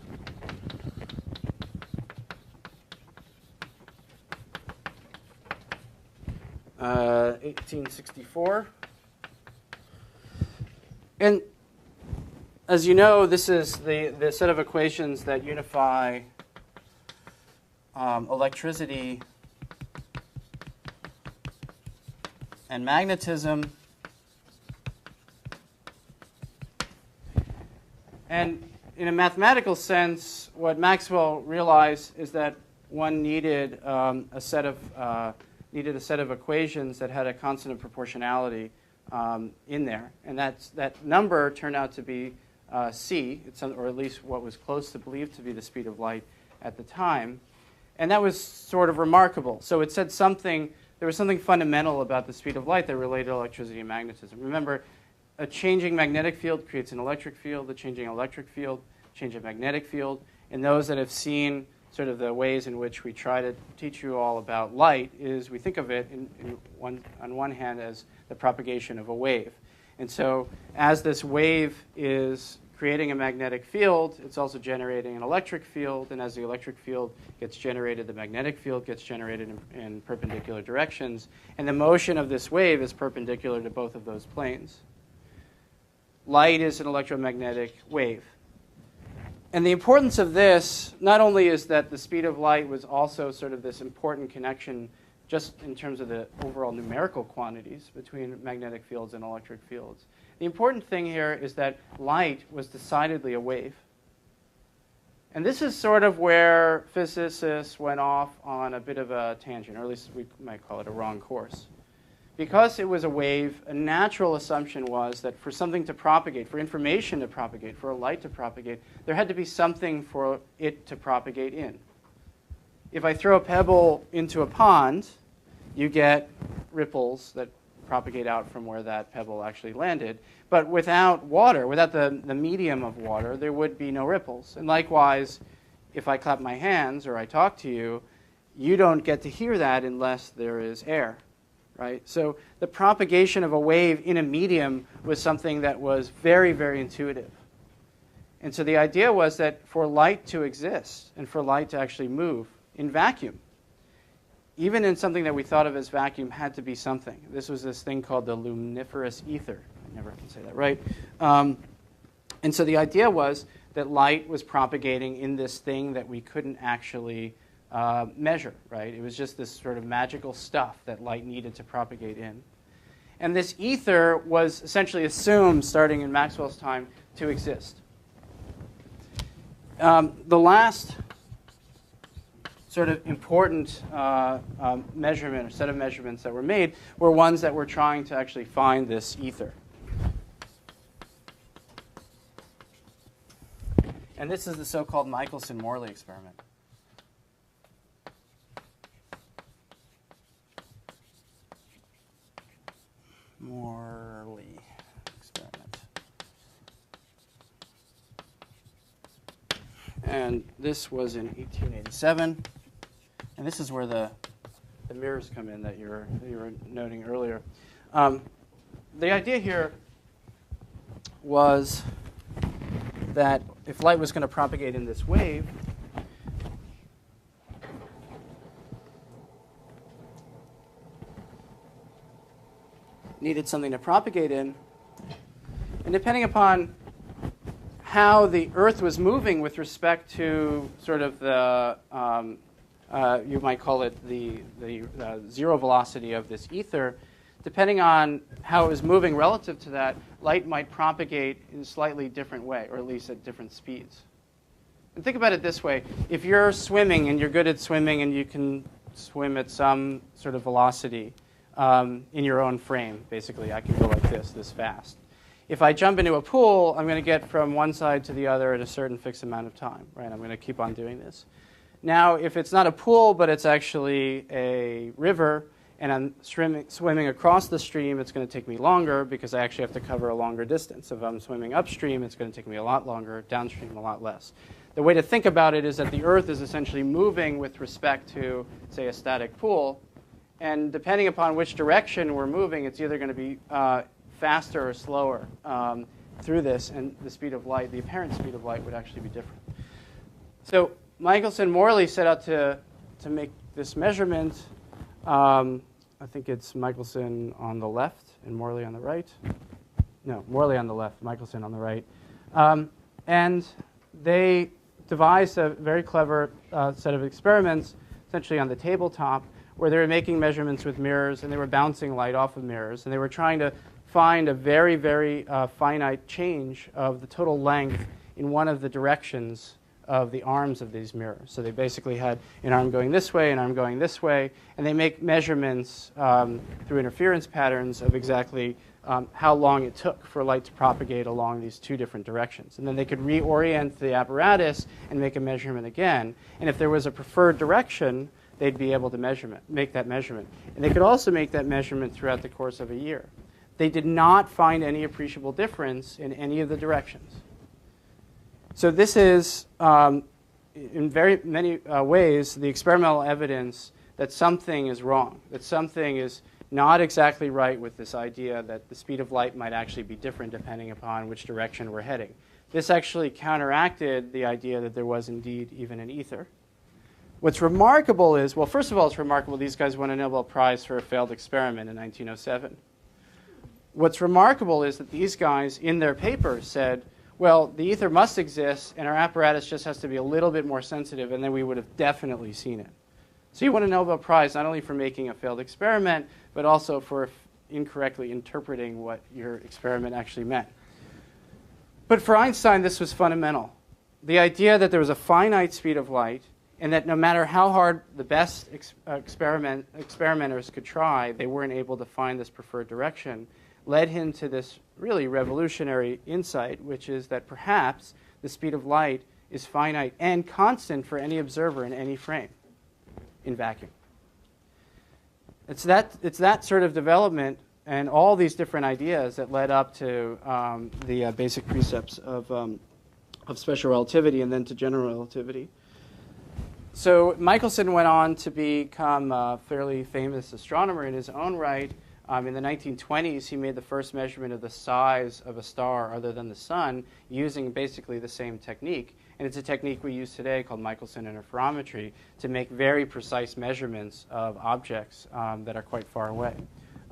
1864. And as you know, this is the set of equations that unify electricity and magnetism. And in a mathematical sense, what Maxwell realized is that one needed a set of equations that had a constant of proportionality in there, and that number turned out to be c, or at least what was close to believed to be the speed of light at the time, and that was sort of remarkable. So it said something. There was something fundamental about the speed of light that related to electricity and magnetism. Remember, a changing magnetic field creates an electric field. A changing electric field changes a magnetic field. And those that have seen sort of the ways in which we try to teach you all about light is we think of it on one hand as the propagation of a wave. And so as this wave is creating a magnetic field, it's also generating an electric field. And as the electric field gets generated, the magnetic field gets generated in perpendicular directions. And the motion of this wave is perpendicular to both of those planes. Light is an electromagnetic wave. And the importance of this, not only is that the speed of light was also sort of this important connection just in terms of the overall numerical quantities between magnetic fields and electric fields. The important thing here is that light was decidedly a wave. And this is sort of where physicists went off on a bit of a tangent, or at least we might call it a wrong course. Because it was a wave, a natural assumption was that for something to propagate, for information to propagate, for a light to propagate, there had to be something for it to propagate in. If I throw a pebble into a pond, you get ripples that propagate out from where that pebble actually landed. But without water, without the medium of water, there would be no ripples. And likewise, if I clap my hands or I talk to you, you don't get to hear that unless there is air. Right? So the propagation of a wave in a medium was something that was very, very intuitive. And so the idea was that for light to exist and for light to actually move in vacuum, even in something that we thought of as vacuum, had to be something. This was this thing called the luminiferous ether. I never can say that right. And so the idea was that light was propagating in this thing that we couldn't actually measure, right? It was just this sort of magical stuff that light needed to propagate in. And this ether was essentially assumed, starting in Maxwell's time, to exist. The last sort of important measurement or set of measurements that were made were ones that were trying to actually find this ether. And this is the so-called Michelson-Morley experiment. Morley experiment. And this was in 1887. And this is where the mirrors come in that you were noting earlier. The idea here was that if light was going to propagate in this wave, needed something to propagate in. And depending upon how the Earth was moving with respect to sort of the, you might call it the zero velocity of this ether, depending on how it was moving relative to that, light might propagate in a slightly different way, or at least at different speeds. And think about it this way. If you're swimming and you're good at swimming and you can swim at some sort of velocity in your own frame, basically, I can go like this fast. If I jump into a pool, I'm going to get from one side to the other at a certain fixed amount of time, right? I'm going to keep on doing this. Now, if it's not a pool, but it's actually a river, and I'm swimming across the stream, it's going to take me longer because I actually have to cover a longer distance. If I'm swimming upstream, it's going to take me a lot longer, downstream a lot less. The way to think about it is that the Earth is essentially moving with respect to, say, a static pool. And depending upon which direction we're moving, it's either going to be faster or slower through this. And the speed of light, the apparent speed of light, would actually be different. So Michelson-Morley set out to make this measurement. I think it's Michelson on the left and Morley on the right. No, Morley on the left, Michelson on the right. And they devised a very clever set of experiments, essentially on the tabletop, where they were making measurements with mirrors, and they were bouncing light off of mirrors, and they were trying to find a very, very finite change of the total length in one of the directions of the arms of these mirrors. So they basically had an arm going this way, an arm going this way, and they make measurements through interference patterns of exactly how long it took for light to propagate along these two different directions. And then they could reorient the apparatus and make a measurement again. And if there was a preferred direction, they'd be able to make that measurement. And they could also make that measurement throughout the course of a year. They did not find any appreciable difference in any of the directions. So this is, in very many ways, the experimental evidence that something is wrong, that something is not exactly right with this idea that the speed of light might actually be different depending upon which direction we're heading. This actually counteracted the idea that there was indeed even an ether. What's remarkable is, well, first of all, it's remarkable these guys won a Nobel Prize for a failed experiment in 1907. What's remarkable is that these guys, in their papers, said, well, the ether must exist, and our apparatus just has to be a little bit more sensitive, and then we would have definitely seen it. So you won a Nobel Prize not only for making a failed experiment, but also for incorrectly interpreting what your experiment actually meant. But for Einstein, this was fundamental. The idea that there was a finite speed of light, and that no matter how hard the best experimenters could try, they weren't able to find this preferred direction, led him to this really revolutionary insight, which is that perhaps the speed of light is finite and constant for any observer in any frame in vacuum. It's that sort of development and all these different ideas that led up to the basic precepts of special relativity and then to general relativity. So Michelson went on to become a fairly famous astronomer in his own right. In the 1920s, he made the first measurement of the size of a star other than the sun using basically the same technique. And it's a technique we use today called Michelson interferometry to make very precise measurements of objects that are quite far away.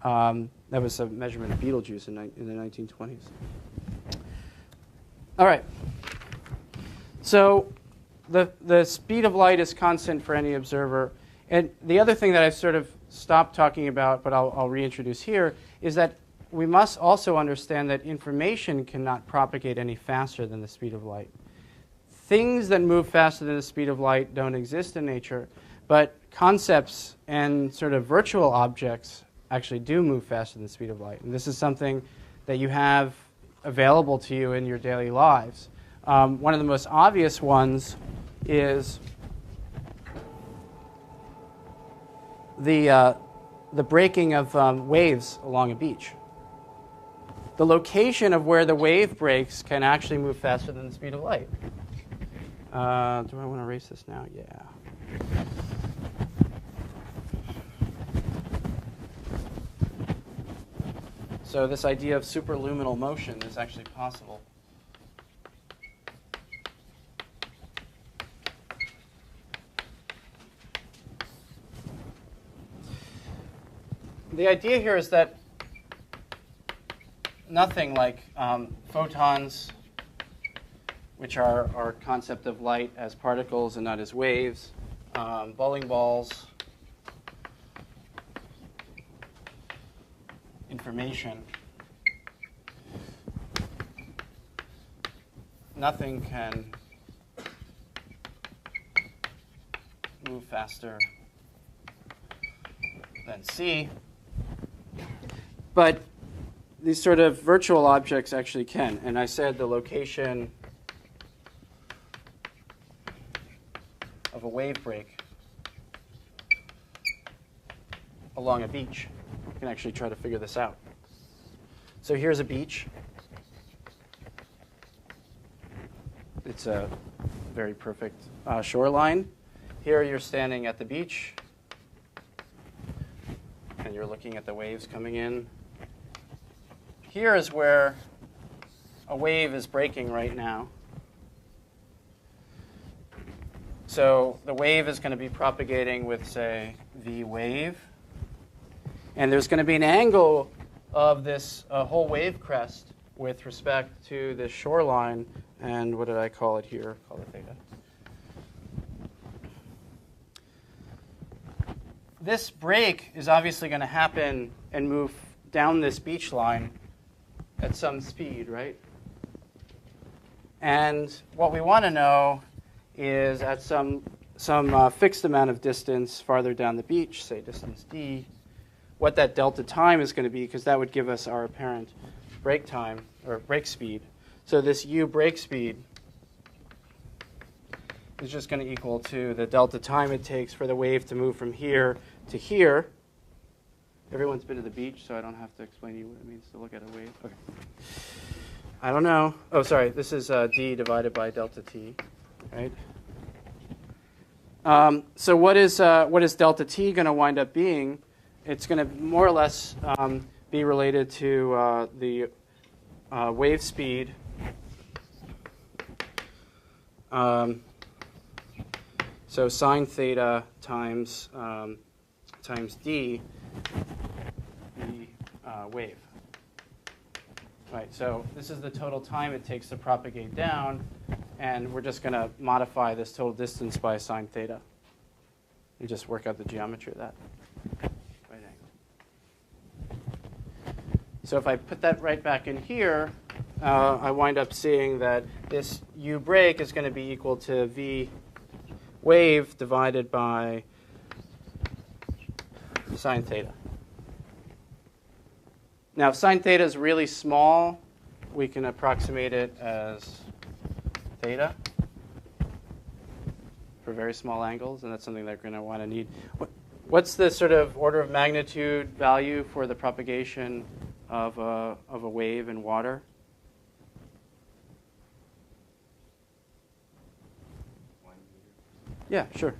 That was a measurement of Betelgeuse in the 1920s. All right. So the speed of light is constant for any observer. And the other thing that I've sort of stopped talking about, but I'll reintroduce here, is that we must also understand that information cannot propagate any faster than the speed of light. Things that move faster than the speed of light don't exist in nature, but concepts and sort of virtual objects actually do move faster than the speed of light. And this is something that you have available to you in your daily lives. One of the most obvious ones is the breaking of waves along a beach. The location of where the wave breaks can actually move faster than the speed of light. Do I want to erase this now? Yeah. So this idea of superluminal motion is actually possible. The idea here is that nothing like photons, which are our concept of light as particles and not as waves, bowling balls, information, nothing can move faster than c. But these sort of virtual objects actually can. And I said the location of a wave break along a beach. You can actually try to figure this out. So here's a beach. It's a very perfect shoreline. Here you're standing at the beach, and you're looking at the waves coming in. Here is where a wave is breaking right now. So the wave is going to be propagating with, say, v wave. And there's going to be an angle of this whole wave crest with respect to this shoreline. And what did I call it here? Call it theta. This break is obviously going to happen and move down this beach line at some speed, right? And what we want to know is at some fixed amount of distance farther down the beach, say distance d, what that delta time is going to be, because that would give us our apparent break time, or break speed. So this u break speed is just going to equal to the delta time it takes for the wave to move from here to here. Everyone's been to the beach, so I don't have to explain to you what it means to look at a wave. Okay. I don't know. Oh, sorry. This is d divided by delta t, right? So what is delta t going to wind up being? It's going to more or less be related to the wave speed so sine theta times d, the wave. Right, so this is the total time it takes to propagate down, and we're just going to modify this total distance by sine theta. You just work out the geometry of that. Right angle. So if I put that right back in here, I wind up seeing that this u break is going to be equal to v wave divided by sine theta. Now, if sine theta is really small, we can approximate it as theta for very small angles, and that's something they're going to want to need. What's the sort of order of magnitude value for the propagation of a wave in water? 1 meter. Yeah, sure.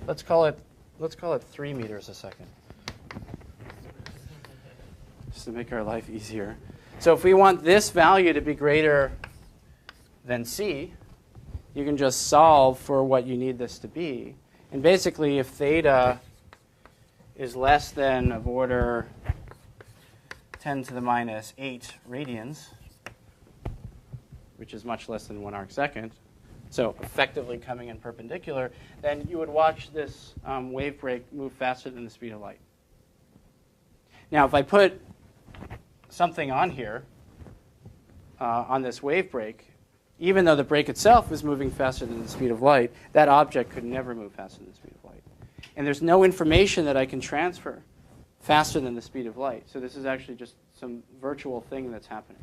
Let's call it 3 meters a second, just to make our life easier. So if we want this value to be greater than c, you can just solve for what you need this to be. And basically, if theta is less than of order 10 to the minus 8 radians, which is much less than 1 arc second, so effectively coming in perpendicular, then you would watch this wave break move faster than the speed of light. Now, if I put something on here, on this wave break, even though the break itself is moving faster than the speed of light, that object could never move faster than the speed of light. And there's no information that I can transfer faster than the speed of light. So this is actually just some virtual thing that's happening.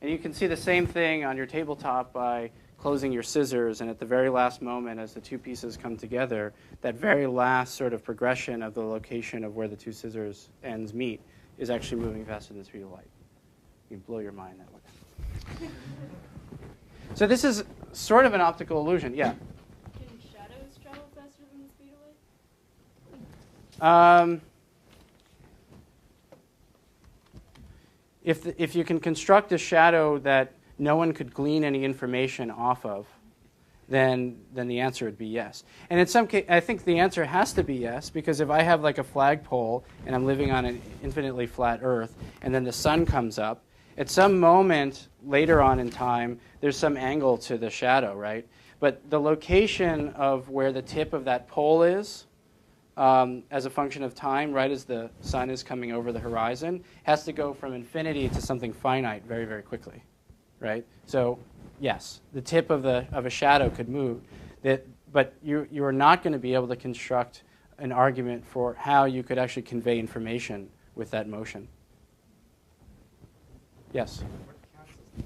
And you can see the same thing on your tabletop by closing your scissors, and at the very last moment, as the two pieces come together, that very last sort of progression of the location of where the two scissors ends meet is actually moving faster than the speed of light. You can blow your mind that way. So this is sort of an optical illusion. Yeah? Can shadows travel faster than the speed of light? If you can construct a shadow that no one could glean any information off of, then the answer would be yes. And in some case, I think the answer has to be yes, because if I have like a flagpole and I'm living on an infinitely flat Earth, and then the sun comes up, at some moment later on in time, there's some angle to the shadow, right? But the location of where the tip of that pole is, as a function of time, right as the sun is coming over the horizon, has to go from infinity to something finite very, very quickly, right? So, yes, the tip of a shadow could move, but you are not going to be able to construct an argument for how you could actually convey information with that motion. Yes? What counts as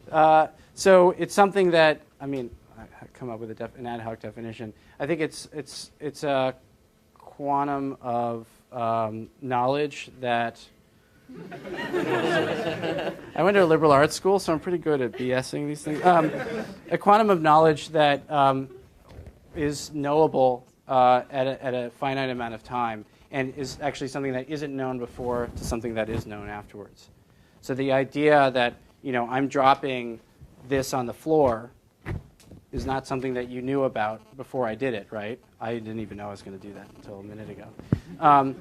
information? So it's something that, I mean, I come up with an ad hoc definition. I think it's a quantum of knowledge that I went to a liberal arts school, so I'm pretty good at BSing these things. A quantum of knowledge that is knowable at a finite amount of time, and is actually something that isn't known before to something that is known afterwards. So the idea that, I'm dropping this on the floor is not something that you knew about before I did it, right? I didn't even know I was going to do that until a minute ago.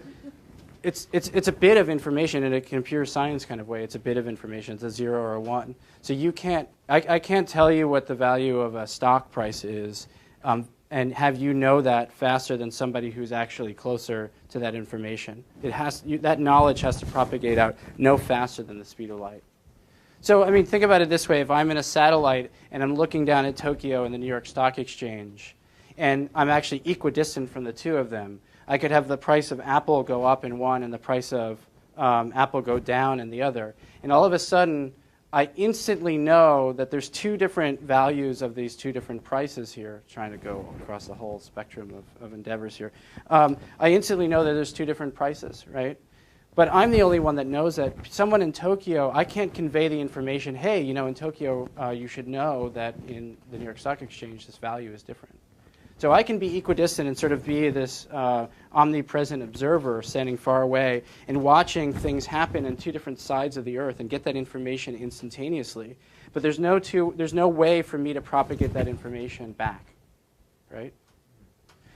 It's a bit of information in a computer science kind of way. It's a bit of information. It's a 0 or a 1. So I can't tell you what the value of a stock price is, and have you know that faster than somebody who's actually closer to that information. That knowledge has to propagate out no faster than the speed of light. So, I mean, think about it this way. If I'm in a satellite and I'm looking down at Tokyo and the New York Stock Exchange, and I'm actually equidistant from the two of them, I could have the price of Apple go up in one and the price of Apple go down in the other. And all of a sudden, I instantly know that there's two different values of these two different prices here, trying to go across the whole spectrum of endeavors here. I instantly know that there's two different prices, right? But I'm the only one that knows that. Someone in Tokyo, I can't convey the information, hey, in Tokyo, you should know that in the New York Stock Exchange, this value is different. So I can be equidistant and sort of be this omnipresent observer standing far away and watching things happen in two different sides of the Earth and get that information instantaneously. But there's no way for me to propagate that information back, right?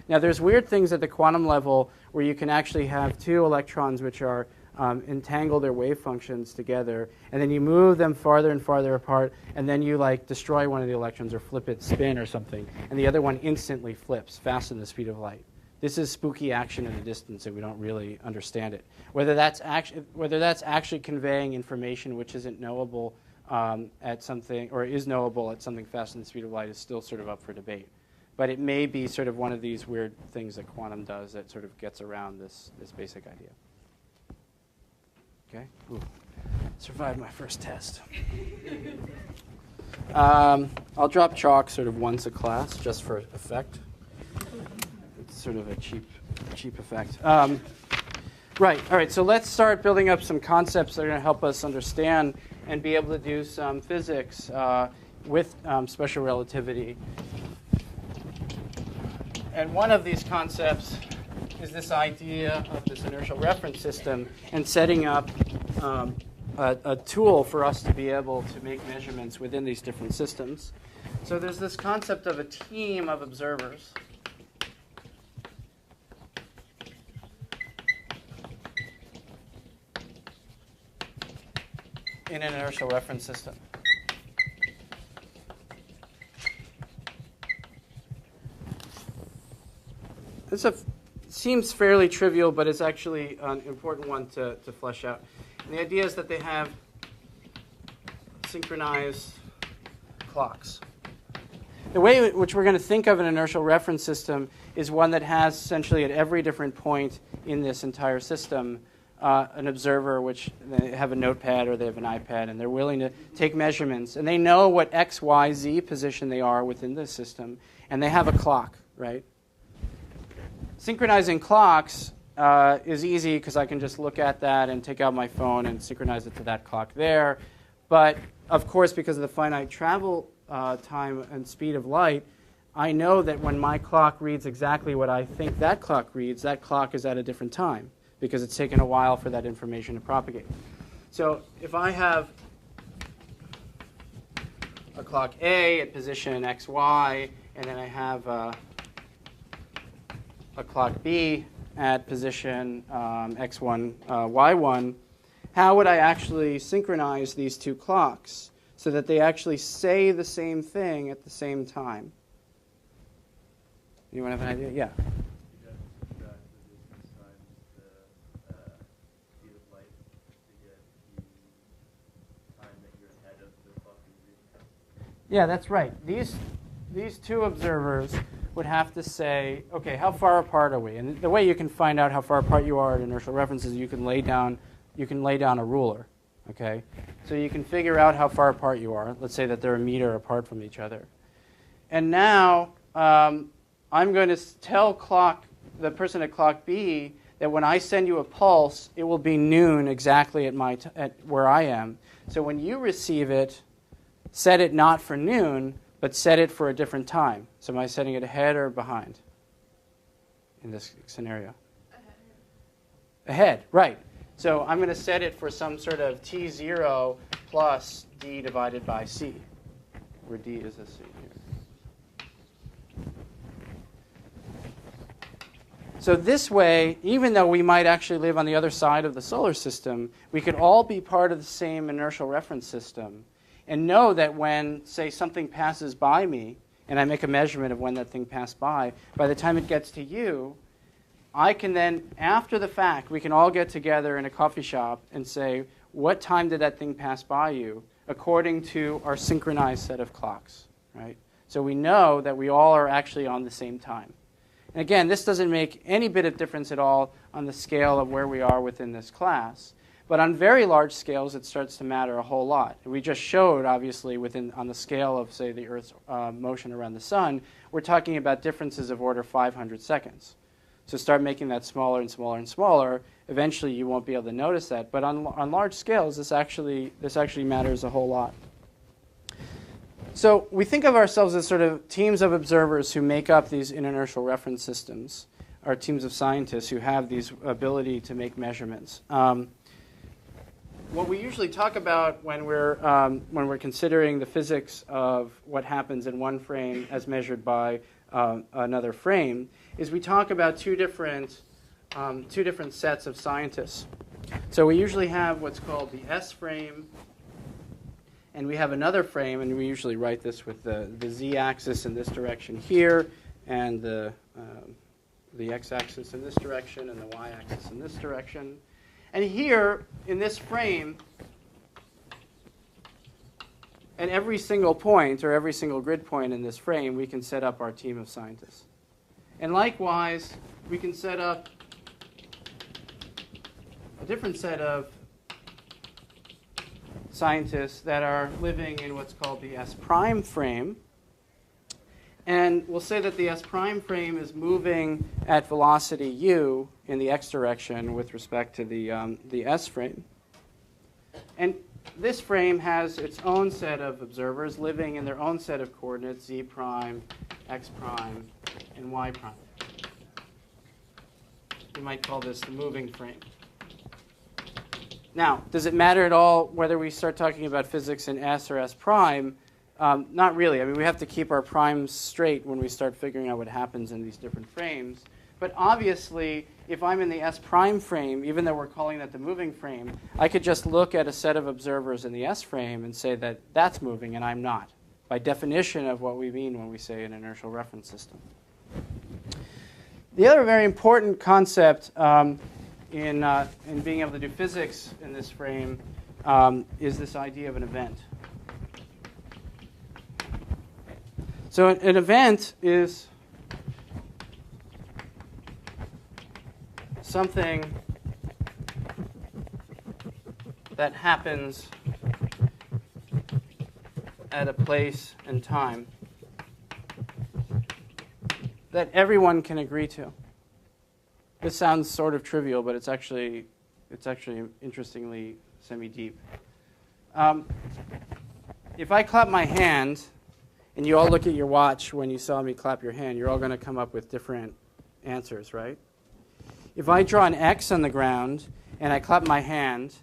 Now, there's weird things at the quantum level where you can actually have two electrons which are entangle their wave functions together, and then you move them farther and farther apart, and then you destroy one of the electrons or flip its spin or something, and the other one instantly flips faster than the speed of light. This is spooky action at a distance, and we don't really understand it. Whether that's actually conveying information which isn't knowable at something, or is knowable at something faster than the speed of light, is still sort of up for debate. But it may be sort of one of these weird things that quantum does that sort of gets around this basic idea. Okay? Ooh. Survived my first test. I'll drop chalk sort of once a class just for effect. It's sort of a cheap effect. Right. All right. So let's start building up some concepts that are going to help us understand and be able to do some physics with special relativity. And one of these concepts is this idea of this inertial reference system and setting up a tool for us to be able to make measurements within these different systems. So there's this concept of a team of observers. in an inertial reference system? This seems fairly trivial, but it's actually an important one to flesh out. And the idea is that they have synchronized clocks. The way in which we're going to think of an inertial reference system is one that has essentially at every different point in this entire system an observer, which they have a notepad or they have an iPad, and they're willing to take measurements. And they know what X, Y, Z position they are within the system, and they have a clock, right? Synchronizing clocks is easy because I can just look at that and take out my phone and synchronize it to that clock there. But, of course, because of the finite travel time and speed of light, I know that when my clock reads exactly what I think that clock reads, that clock is at a different time because it's taken a while for that information to propagate. So if I have a clock A at position X, Y, and then I have a clock B at position X1, Y1, how would I actually synchronize these two clocks so that they actually say the same thing at the same time? Anyone have an idea? Yeah. Yeah, that's right. These two observers would have to say, okay, how far apart are we? And the way you can find out how far apart you are at inertial references, you can lay down a ruler. Okay, so you can figure out how far apart you are. Let's say that they're a meter apart from each other. And now I'm going to tell the person at clock B that when I send you a pulse, it will be noon exactly at where I am. So when you receive it, set it not for noon, but set it for a different time. So am I setting it ahead or behind in this scenario? Ahead, right. So I'm going to set it for some sort of T0 plus D divided by C, where D is a C here. So this way, even though we might actually live on the other side of the solar system, we could all be part of the same inertial reference system and know that when, say, something passes by me, and I make a measurement of when that thing passed by the time it gets to you, I can then, after the fact, we can all get together in a coffee shop and say, what time did that thing pass by you, according to our synchronized set of clocks, right? So we know that we all are actually on the same time. And again, this doesn't make any bit of difference at all on the scale of where we are within this class. But on very large scales, it starts to matter a whole lot. And we just showed, obviously, on the scale of, say, the Earth's motion around the sun, we're talking about differences of order 500 seconds. So start making that smaller and smaller and smaller. Eventually, you won't be able to notice that. But on large scales, this actually matters a whole lot. So we think of ourselves as sort of teams of observers who make up these inertial reference systems, or teams of scientists who have these ability to make measurements. What we usually talk about when we're considering the physics of what happens in one frame as measured by another frame is we talk about two different sets of scientists. So we usually have what's called the S frame, and we have another frame, and we usually write this with the z-axis in this direction here, and the x-axis in this direction, and the y-axis in this direction. And here, in this frame, at every single point, or every single grid point in this frame, we can set up our team of scientists. And likewise, we can set up a different set of scientists that are living in what's called the S prime frame. And we'll say that the S prime frame is moving at velocity u in the x direction with respect to the S frame. And this frame has its own set of observers living in their own set of coordinates, z prime, x prime, and y prime. We might call this the moving frame. Now, does it matter at all whether we start talking about physics in S or S prime? Not really. I mean, we have to keep our primes straight when we start figuring out what happens in these different frames. But obviously, if I'm in the S prime frame, even though we're calling that the moving frame, I could just look at a set of observers in the S frame and say that that's moving and I'm not, by definition of what we mean when we say an inertial reference system. The other very important concept in being able to do physics in this frame is this idea of an event. So an event is something that happens at a place and time that everyone can agree to. This sounds sort of trivial, but it's actually interestingly semi-deep. If I clap my hand, and you all look at your watch when you saw me clap your hand, you're all going to come up with different answers, right? If I draw an X on the ground and I clap my hand,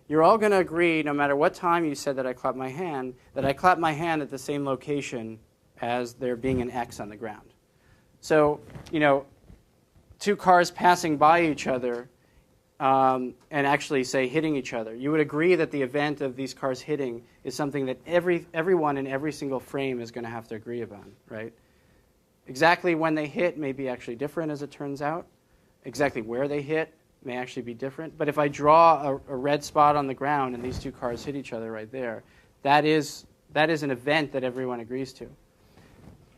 you're all going to agree, no matter what time you said that I clap my hand at the same location as there being an X on the ground. So, two cars passing by each other and actually, say, hitting each other, you would agree that the event of these cars hitting is something that everyone in every single frame is going to have to agree upon, right? Exactly when they hit may be actually different, as it turns out. Exactly where they hit may actually be different. But if I draw a red spot on the ground and these two cars hit each other right there, that is an event that everyone agrees to.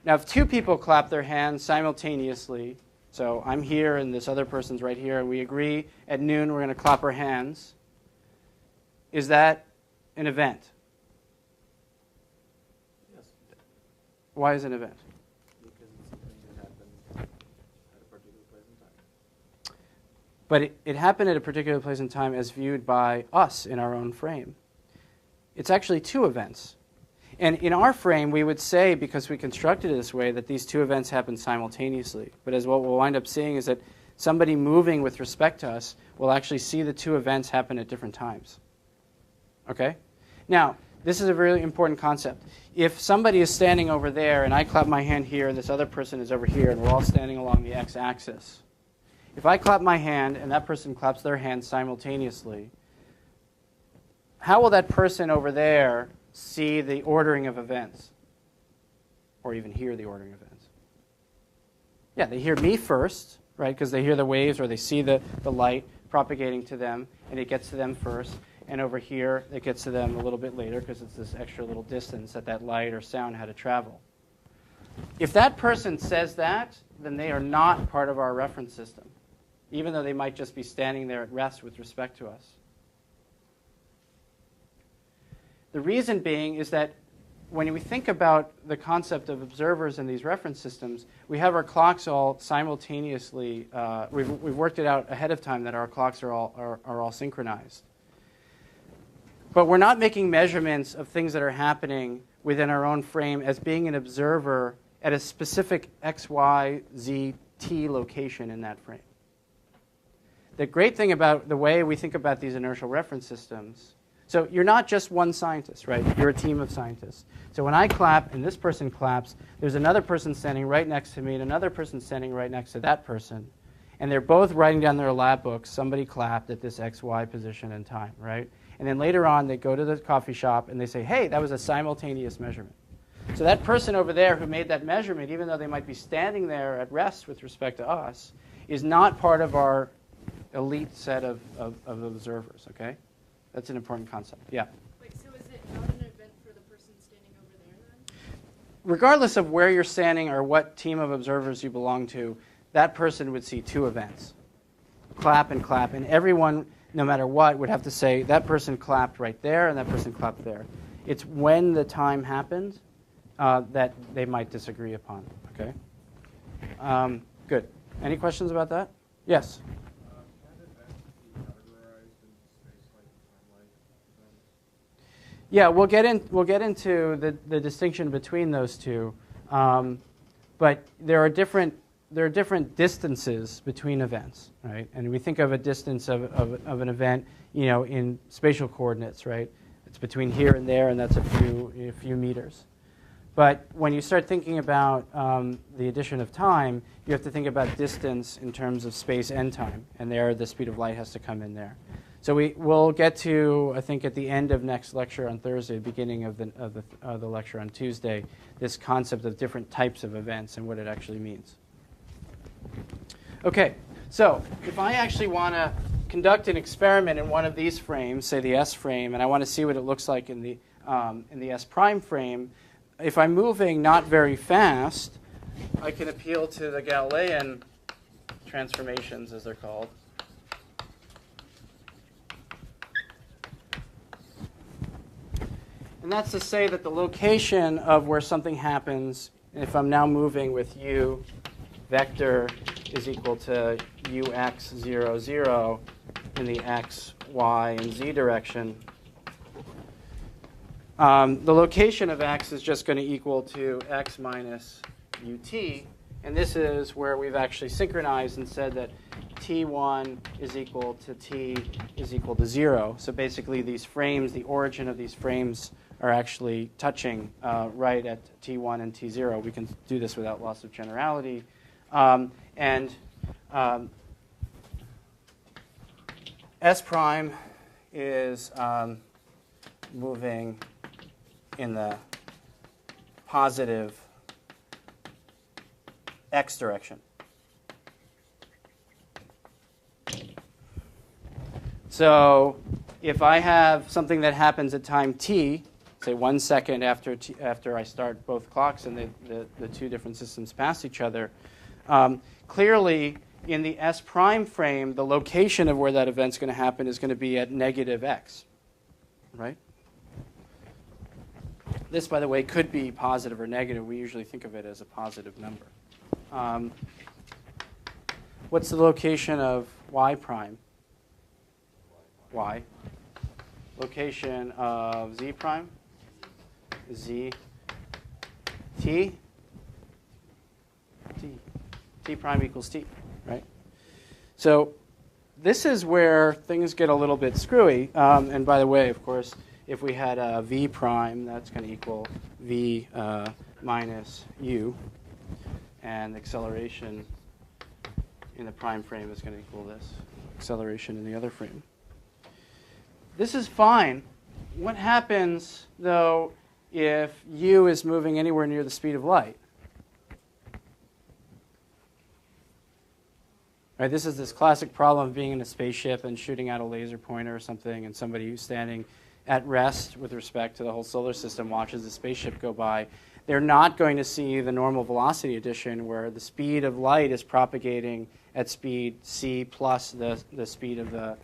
Now, if two people clap their hands simultaneously, so I'm here and this other person's right here, and we agree at noon we're going to clap our hands, is that an event? Yes. Why is it an event? Because it's something that happened at a particular place in time. But it happened at a particular place in time as viewed by us in our own frame. It's actually two events. And in our frame, we would say, because we constructed it this way, that these two events happen simultaneously. But as what we'll wind up seeing is that somebody moving with respect to us will actually see the two events happen at different times. Okay? Now, this is a really important concept. If somebody is standing over there and I clap my hand here and this other person is over here and we're all standing along the x-axis, if I clap my hand and that person claps their hand simultaneously, how will that person over there see the ordering of events? Or even hear the ordering of events? Yeah, they hear me first, right? Because they hear the waves or they see the light propagating to them, and it gets to them first. And over here, it gets to them a little bit later because it's this extra little distance that light or sound had to travel. If that person says that, then they are not part of our reference system, even though they might just be standing there at rest with respect to us. The reason being is that when we think about the concept of observers in these reference systems, we have our clocks all simultaneously. We've worked it out ahead of time that our clocks are all synchronized. But we're not making measurements of things that are happening within our own frame as being an observer at a specific x, y, z, t location in that frame. The great thing about the way we think about these inertial reference systems, so you're not just one scientist, right? You're a team of scientists. So when I clap and this person claps, there's another person standing right next to me and another person standing right next to that person. And they're both writing down their lab books, somebody clapped at this x, y position and time, right? And then later on, they go to the coffee shop and they say, hey, that was a simultaneous measurement. So that person over there who made that measurement, even though they might be standing there at rest with respect to us, is not part of our elite set of observers, okay? That's an important concept. Yeah? Wait, so is it not an event for the person standing over there then? Regardless of where you're standing or what team of observers you belong to, that person would see two events. Clap, and everyone, no matter what, would have to say, that person clapped right there and that person clapped there. It's when the time happened that they might disagree upon, okay? Good. Any questions about that? Yes? Yeah, we'll get into the distinction between those two, but there are different distances between events, right? And we think of a distance of an event, in spatial coordinates, right? It's between here and there, and that's a few meters. But when you start thinking about the addition of time, you have to think about distance in terms of space and time. And there, the speed of light has to come in there. So we'll get to, I think, at the end of next lecture on Thursday, beginning of the lecture on Tuesday, this concept of different types of events and what it actually means. OK, so if I actually want to conduct an experiment in one of these frames, say the S frame, and I want to see what it looks like in the S prime frame, if I'm moving not very fast, I can appeal to the Galilean transformations, as they're called. And that's to say that the location of where something happens, if I'm now moving with u vector is equal to ux 0, 0 in the x, y, and z direction, the location of x is just going to equal to x minus ut. And this is where we've actually synchronized and said that t1 is equal to t is equal to 0. So basically these frames, the origin of these frames are actually touching right at t1 and t0. We can do this without loss of generality. S prime is moving in the positive x direction. So if I have something that happens at time t, say 1 second after I start both clocks and the two different systems pass each other, clearly in the S prime frame, the location of where that event's going to happen is going to be at negative x, right? This, by the way, could be positive or negative. We usually think of it as a positive number. What's the location of y prime? Y. Location of z prime? Z. T? T. T prime equals t, right? So this is where things get a little bit screwy. And by the way, of course, if we had a v prime, that's going to equal v minus u. And acceleration in the prime frame is going to equal this acceleration in the other frame. This is fine. What happens, though, if u is moving anywhere near the speed of light? Right, this is this classic problem of being in a spaceship and shooting out a laser pointer or something, and somebody who's standing at rest with respect to the whole solar system watches the spaceship go by. They're not going to see the normal velocity addition where the speed of light is propagating at speed c plus the speed of the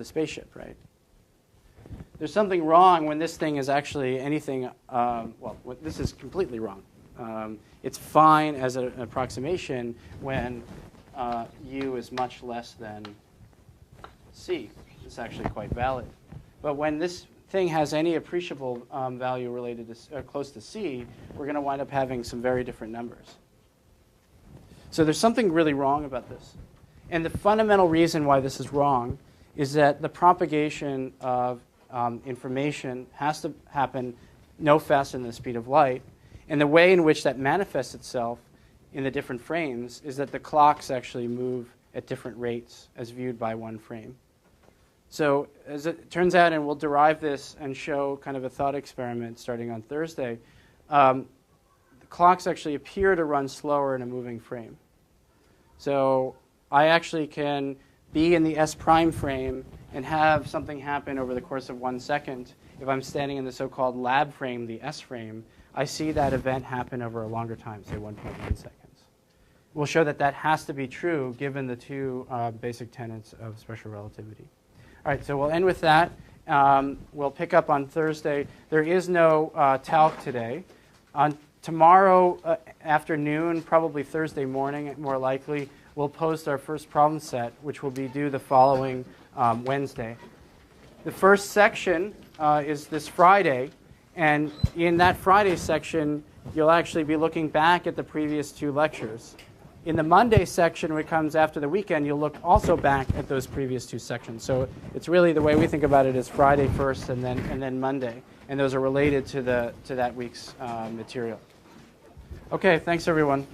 spaceship, right? There's something wrong when this thing is actually anything, well, this is completely wrong. It's fine as an approximation when u is much less than c. It's actually quite valid. But when this thing has any appreciable value related to close to c, we're going to wind up having some very different numbers. So there's something really wrong about this. And the fundamental reason why this is wrong is that the propagation of information has to happen no faster than the speed of light. And the way in which that manifests itself in the different frames is that the clocks actually move at different rates as viewed by one frame. So as it turns out, and we'll derive this and show kind of a thought experiment starting on Thursday, the clocks actually appear to run slower in a moving frame. So I actually can be in the S prime frame and have something happen over the course of 1 second. If I'm standing in the so-called lab frame, the S frame, I see that event happen over a longer time, say 1.1 seconds. We'll show that that has to be true given the two basic tenets of special relativity. All right, so we'll end with that. We'll pick up on Thursday. There is no talc today. On tomorrow afternoon, probably Thursday morning, more likely, we'll post our first problem set, which will be due the following Wednesday. The first section is this Friday, and in that Friday section, you'll actually be looking back at the previous two lectures. In the Monday section, which comes after the weekend, you'll look also back at those previous two sections. So it's really the way we think about it is Friday first and then Monday, and those are related to that week's material. Okay, thanks everyone.